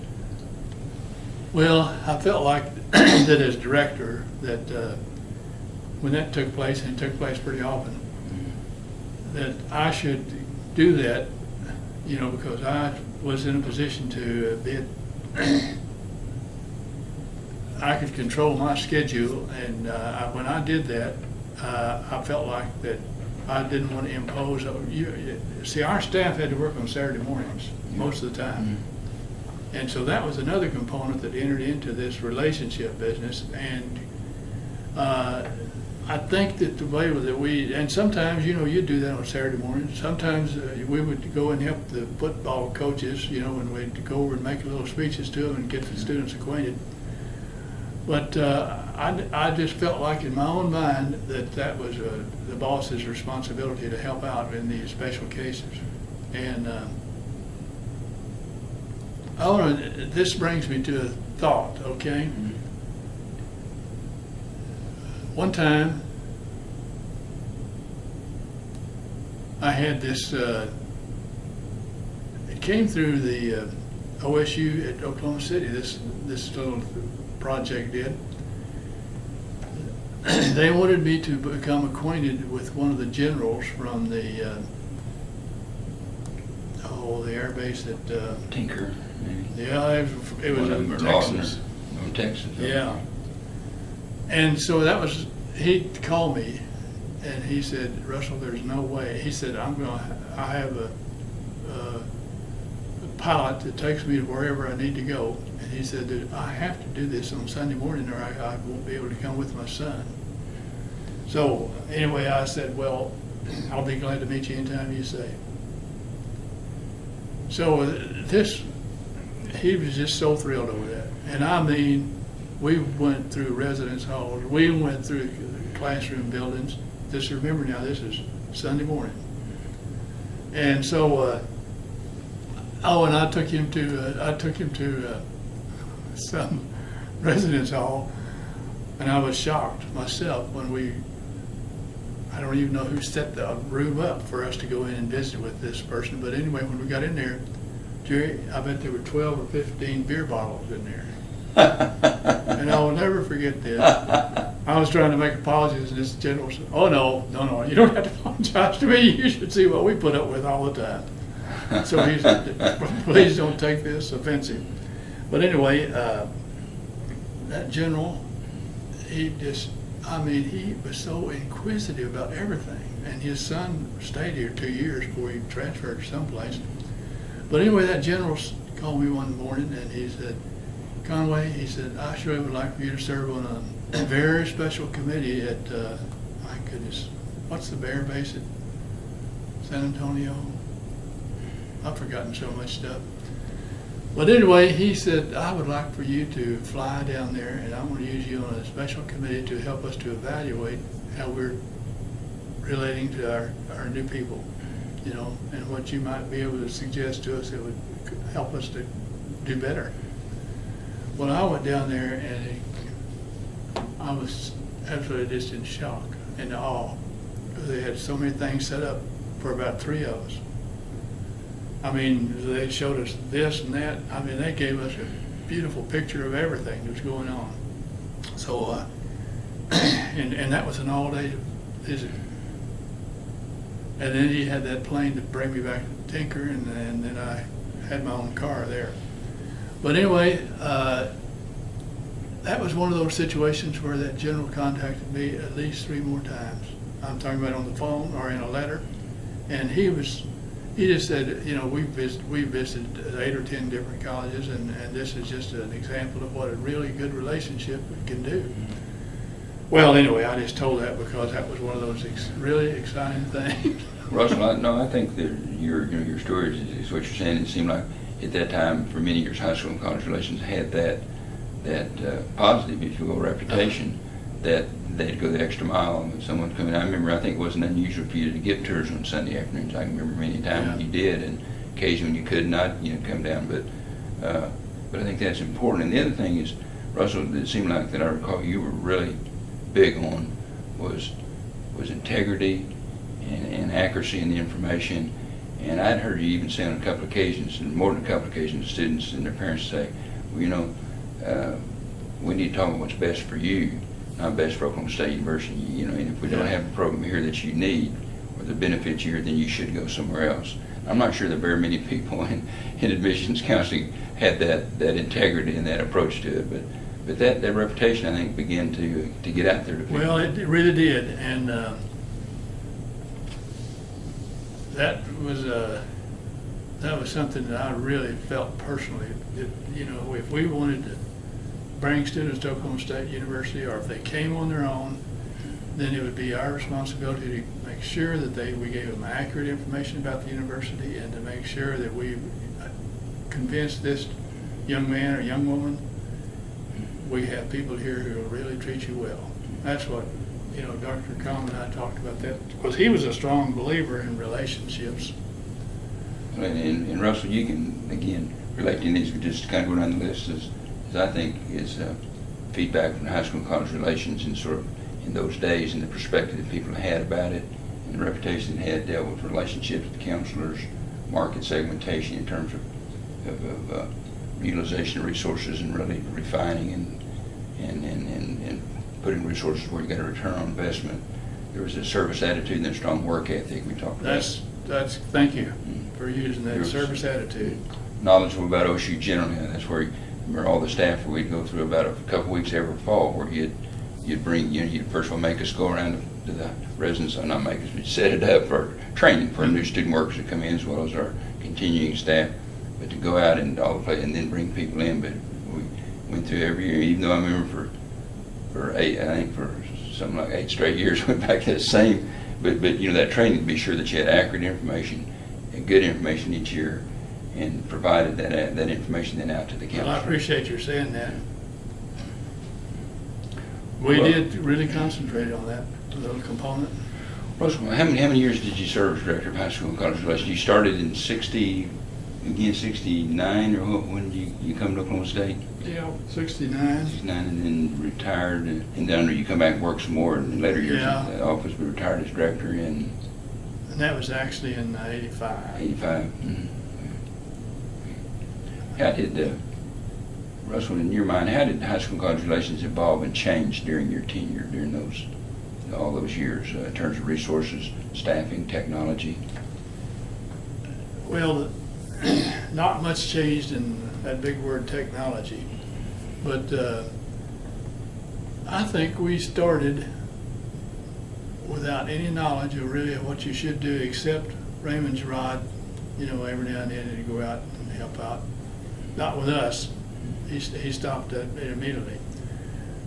Well, I felt like that as director, that when that took place, and it took place pretty often, that I should do that, because I was in a position to I could control my schedule, and when I did that, I felt like that I didn't want to impose. See, our staff had to work on Saturday mornings most of the time. And so that was another component that entered into this relationship business. And I think that the way that and sometimes, you'd do that on Saturday mornings. Sometimes we would go and help the football coaches, and we'd go over and make little speeches to them and get the students acquainted. But I just felt like in my own mind that was the boss's responsibility to help out in these special cases. And this brings me to a thought, okay? One time, I had this, it came through the OSU at Oklahoma City, this little project did. They wanted me to become acquainted with one of the generals from the air base at Tinker, maybe. Yeah, it was in Texas. Texas. Yeah. And so he called me and he said, Russell, there's no way. He said, I have a pilot that takes me to wherever I need to go. And he said, I have to do this on Sunday morning or I won't be able to come with my son. So anyway, I said, well, I'll be glad to meet you anytime you say. So he was just so thrilled over that. And I mean, we went through residence halls, we went through classroom buildings. Just remember now, this is Sunday morning. And so, and I took him to some residence hall, and I was shocked myself when I don't even know who set the room up for us to go in and visit with this person. But anyway, when we got in there, Jerry, I bet there were 12 or 15 beer bottles in there. And I will never forget this. I was trying to make apologies, and this general said, oh, no, you don't have to apologize to me. You should see what we put up with all the time. So he said, please don't take this offensive. But anyway, that general, he was so inquisitive about everything. And his son stayed here 2 years before he transferred to someplace. But anyway, that general called me one morning and he said, Conway, he said, I sure would like for you to serve on a very special committee at, my goodness, what's the bear base at San Antonio? I've forgotten so much stuff. But anyway, he said, I would like for you to fly down there, and I want to use you on a special committee to help us to evaluate how we're relating to our new people, you know, and what you might be able to suggest to us that would help us to do better. Well, I went down there, and I was absolutely just in shock and awe, because they had so many things set up for about 3 of us. I mean, they showed us this and that. I mean, they gave us a beautiful picture of everything that was going on. So, and that was an all-day visit. And then he had that plane to bring me back to Tinker, and then I had my own car there. But anyway, that was one of those situations where that general contacted me at least 3 more times. I'm talking about on the phone or in a letter. And he just said, you know, we visited 8 or 10 different colleges, and this is just an example of what a really good relationship can do. Well, anyway, I just told that because that was one of those really exciting things. Russell, I think that your story is what you're saying. It seemed like at that time, for many years, high school and college relations had that positive, if you will, reputation that they'd go the extra mile when someone coming. I remember, I think it wasn't unusual for you to give tours on Sunday afternoons. I can remember many times when you did, and occasionally when you could not, come down. But I think that's important. And the other thing is, Russell, it seemed like that I recall you were really big on was integrity and accuracy in the information. And I'd heard you even say on a couple of occasions, and more than a couple of occasions, students and their parents say, well, we need to talk about what's best for you, not best for Oklahoma State University. And if we don't have a program here that you need or that benefits you, then you should go somewhere else. I'm not sure that very many people in admissions counseling had that integrity and that approach to it, but that reputation, I think, began to get out there to people. Well, it really did, and that was something that I really felt personally. That, if we wanted to bring students to Oklahoma State University, or if they came on their own, then it would be our responsibility to make sure that we gave them accurate information about the university, and to make sure that we convinced this young man or young woman, we have people here who will really treat you well. That's what, Dr. Kamm and I talked about that, because he was a strong believer in relationships. And Russell, you can, again, relate to these, but just kind of go down the list as I think is feedback from high school and college relations, and sort of in those days, and the perspective that people had about it, and the reputation it had, dealt with relationships with counselors, market segmentation in terms of utilization of resources, and really refining and putting resources where you got a return on investment. There was a service attitude and a strong work ethic we talked about. That's thank you for using that service attitude. Knowledgeable about OSU generally. That's where remember all the staff, we'd go through about a couple weeks every fall where you'd bring, you'd first of all make us go around to the residents, or not make us, but set it up for training for new student workers to come in, as well as our continuing staff, but to go out and all the place and then bring people in. But we went through every year, even though I remember for 8 straight years, went back to the same, but that training, to be sure that you had accurate information and good information each year, and provided that information then out to the counselor. Well, I appreciate your saying that. We did really concentrate on that little component. Russell, how many years did you serve as director of high school and college relations? You started in 69, or when did you come to Oklahoma State? Yeah, 69. 69, and then retired, and then you come back and work some more in later years in the office, but retired as director in? And that was actually in 85. 85. Mm-hmm. How did, Russell, in your mind, how did high school and college relations evolve and change during your tenure, during all those years, in terms of resources, staffing, technology? Well, not much changed in that big word technology, but I think we started without any knowledge of really what you should do, except Raymond's rod, every now and then to go out and help out. Not with us. He stopped that immediately.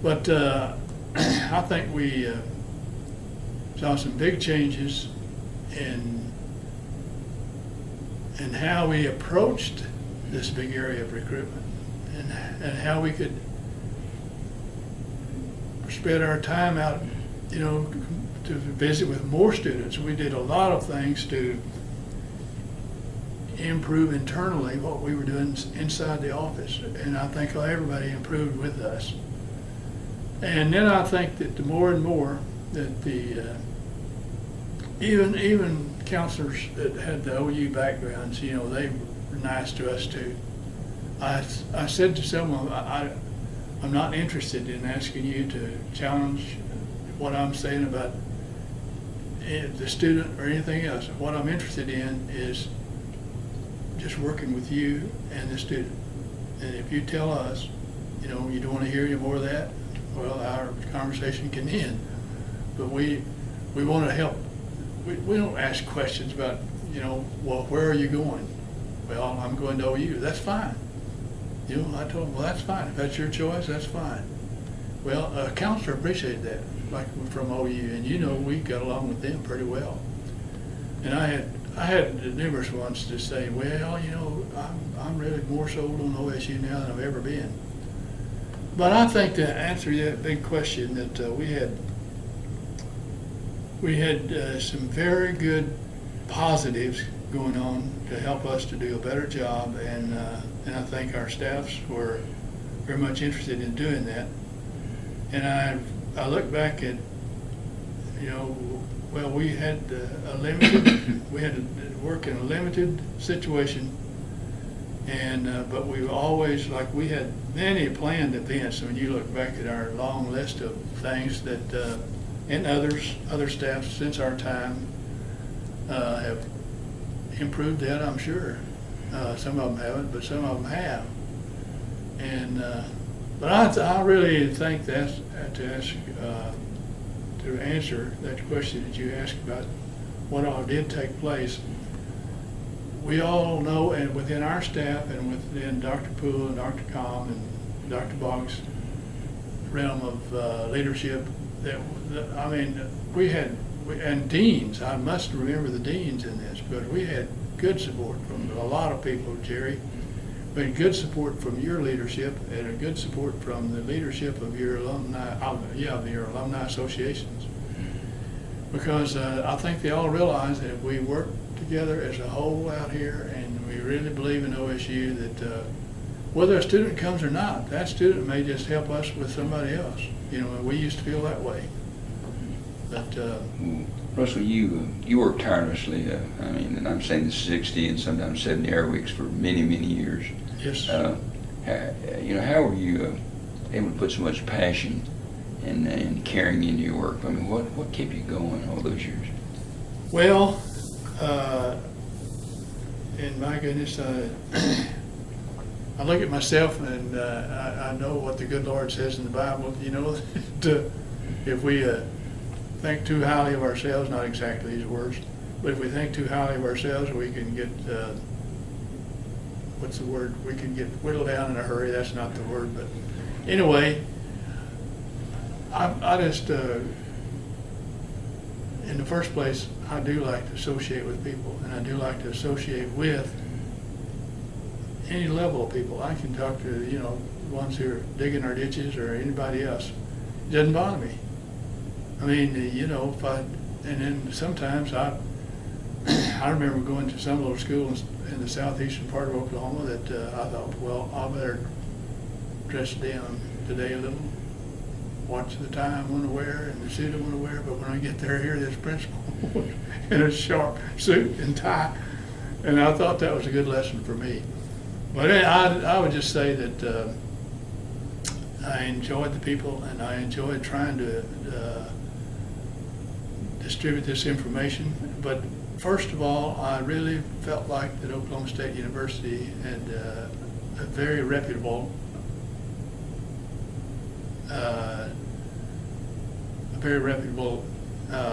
But I think we saw some big changes in how we approached this big area of recruitment, and how we could spread our time out, you know, to visit with more students. We did a lot of things to improve internally what we were doing inside the office, and I think everybody improved with us. And then I think that the more and more that the even counselors that had the OU backgrounds, you know, they were nice to us too. I said to someone, I'm not interested in asking you to challenge what I'm saying about the student or anything else. What I'm interested in is just working with you and the student. And if you tell us, you know, you don't want to hear any more of that, well, our conversation can end. But we want to help. We don't ask questions about, you know, well, where are you going? Well, I'm going to OU. That's fine. You know, I told them, well, that's fine. If that's your choice, that's fine. Well, a counselor appreciated that, like from OU, and you know, we got along with them pretty well. And I had numerous ones to say, well, you know, I'm really more sold on OSU now than I've ever been. But I think to answer that big question, that we had some very good positives going on to help us to do a better job, and I think our staffs were very much interested in doing that. And I look back at, you know, well, we had a limited, we had to work in a limited situation, and but we always, like, we had many planned events. When you look back at our long list of things that, and other staffs since our time have improved that, I'm sure. Some of them haven't, but some of them have. And but I really think that's to answer that question that you asked about what all did take place. We all know, and within our staff and within Dr. Poole and Dr. Kamm and Dr. Boggs' realm of leadership, that I mean, and deans, I must remember the deans in this, but we had good support from a lot of people, Jerry. We had good support from your leadership and a good support from the leadership of your alumni, your alumni associations. Because I think they all realize that if we work together as a whole out here and we really believe in OSU, that whether a student comes or not, that student may just help us with somebody else. You know, we used to feel that way. But Russell, you worked tirelessly. I mean, and I'm saying 60 and sometimes 70 hour weeks for many, many years. yes, You know, how were you able to put so much passion and caring into your work? I mean, what kept you going all those years? well, and my goodness, I look at myself and I know what the good Lord says in the Bible. You know, if we think too highly of ourselves, not exactly these words, but if we think too highly of ourselves, we can get, what's the word? We can get whittled down in a hurry. That's not the word, but anyway, I just, in the first place, I do like to associate with people, and I do like to associate with any level of people. I can talk to, you know, ones who are digging our ditches or anybody else. It doesn't bother me. I mean, you know, and then sometimes I remember going to some little schools in the southeastern part of Oklahoma that I thought, well, I better dress down today a little, watch the tie I want to wear and the suit I want to wear, but when I get there, here, this principal in a sharp suit and tie, and I thought that was a good lesson for me. But I would just say that I enjoyed the people, and I enjoyed trying to distribute this information. But first of all, I really felt like that Oklahoma State University had a very reputable,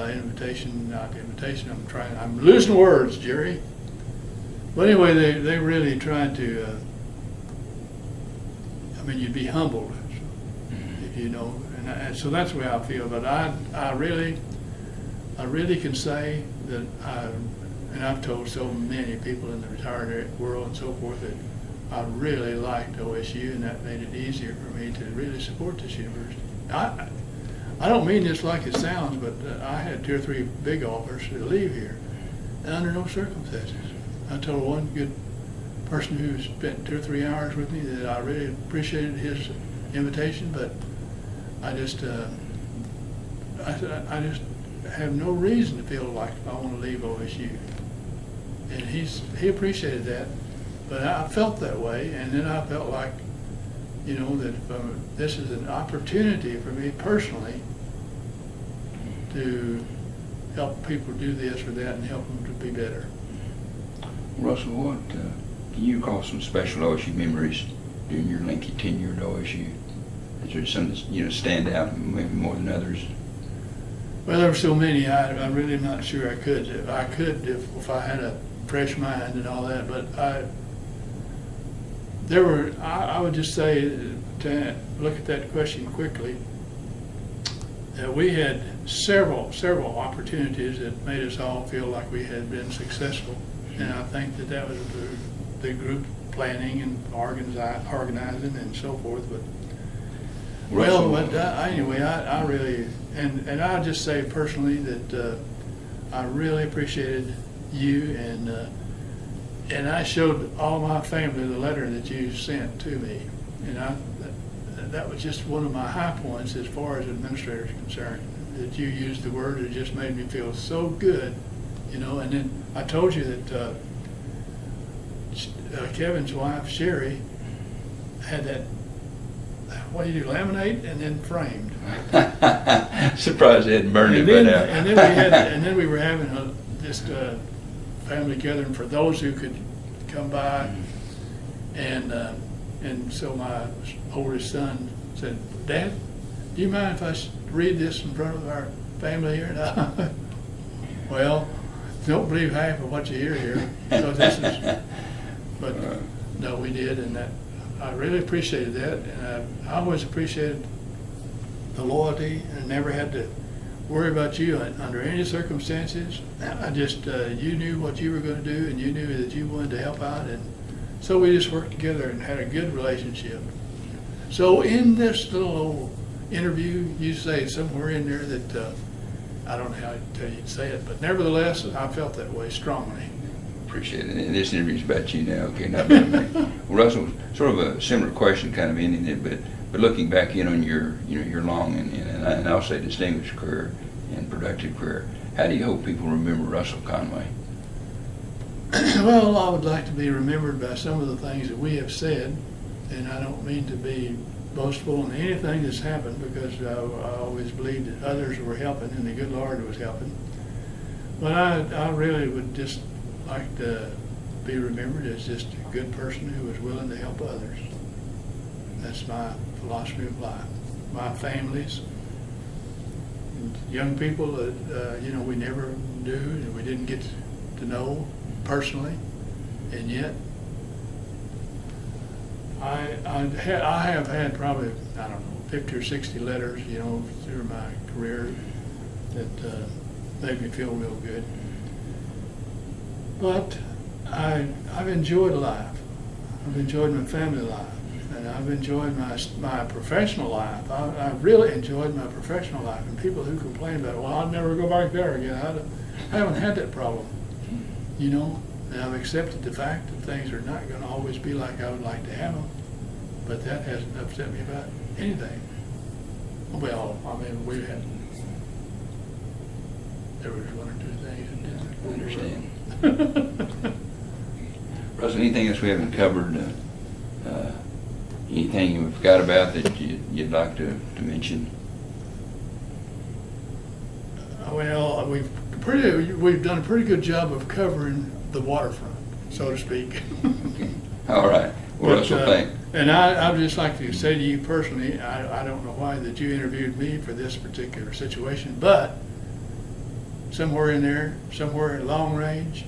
invitation. I'm losing words, Jerry. But anyway, they really tried to, I mean, you'd be humbled, if you know, and so that's the way I feel. But I really can say that and I've told so many people in the retired world and so forth, that I really liked OSU, and that made it easier for me to really support this university. I don't mean this like it sounds, but I had 2 or 3 big offers to leave here, and under no circumstances. I told one good person who spent 2 or 3 hours with me that I really appreciated his invitation, but I just have no reason to feel like I want to leave OSU. And he appreciated that, but I felt that way, and then I felt like, you know, that this is an opportunity for me personally to help people do this or that and help them to be better. Russell, what can you recall some special OSU memories during your lengthy tenure at OSU? Is there some that stand out maybe more than others? Well, there were so many. I'm really not sure I could. If I had a fresh mind and all that. But I would just say, to look at that question quickly, that we had several opportunities that made us all feel like we had been successful, and I think that was the group planning and organizing and so forth. But anyway, I really, and I just say personally that I really appreciated you, and I showed all my family the letter that you sent to me, and that was just one of my high points as far as administrators are concerned. That you used the word, it just made me feel so good, you know. And then I told you that Kevin's wife Sherry had that. What do you do? Laminate and then framed. Surprised they hadn't burned it by now. and then we were having just family gathering for those who could come by, and so my oldest son said, "Dad, do you mind if I read this in front of our family here?" And well, don't believe half of what you hear here. So but no, we did, and that I really appreciated that, and I always appreciated the loyalty, and never had to worry about you under any circumstances. I just you knew what you were going to do, and you knew that you wanted to help out, and so we just worked together and had a good relationship. So in this little old interview, you say somewhere in there that I don't know how to tell you to say it, but nevertheless, I felt that way strongly. Appreciate it. And this interview's about you now, okay? Not about me. Well, Russell, sort of a similar question, kind of ending it, but looking back in on your long and I'll say distinguished career and productive career, how do you hope people remember Russell Conway? Well, I would like to be remembered by some of the things that we have said, and I don't mean to be boastful in anything that's happened, because I always believed that others were helping and the good Lord was helping. But I really would just like to be remembered as just a good person who was willing to help others. That's my philosophy of life. My families, young people that we never knew and we didn't get to know personally, and yet I have had probably, I don't know, 50 or 60 letters, through my career that made me feel real good. But I've enjoyed life. I've enjoyed my family life, and I've enjoyed my professional life. I've really enjoyed my professional life. And people who complain about, well, I'll never go back there again, I haven't had that problem, And I've accepted the fact that things are not going to always be like I would like to have them. But that hasn't upset me about anything. Well, I mean, there was one or two things that didn't. I understand. Russell, anything else we haven't covered? Anything you forgot about that you'd like to mention? Well, we've done a pretty good job of covering the waterfront, so to speak. Okay. All right. Well, Russell, thanks. And I'd just like to say to you personally, I don't know why that you interviewed me for this particular situation, but somewhere in there, somewhere at long range,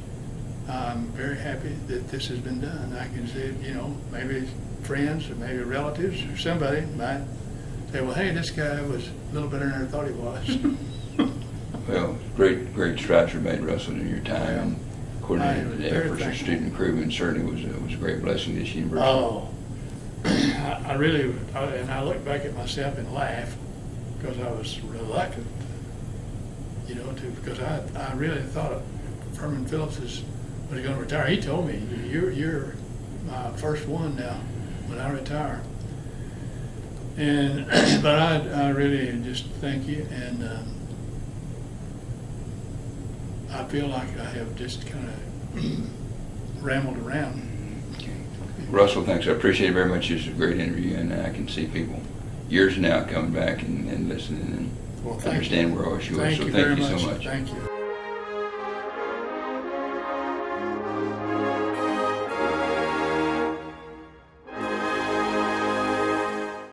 I'm very happy that this has been done. I can see, maybe friends or maybe relatives or somebody might say, well, hey, this guy was a little better than I thought he was. Well, great strides were made, Russell, in your time. And of coordinated was the very efforts of thankful. student improvement. Certainly was a great blessing to this university. Oh, I really, and I look back at myself and laugh because I was reluctant, because I really thought Furman Phillips was going to retire. He told me, you're my first one now when I retire. And, but I really just thank you, and I feel like I have just kind of rambled around. Russell, thanks. I appreciate it very much. It was a great interview, and I can see people years from now coming back and listening and Well, understanding where OSU is. So Thank you thank very you much. so much. Thank you.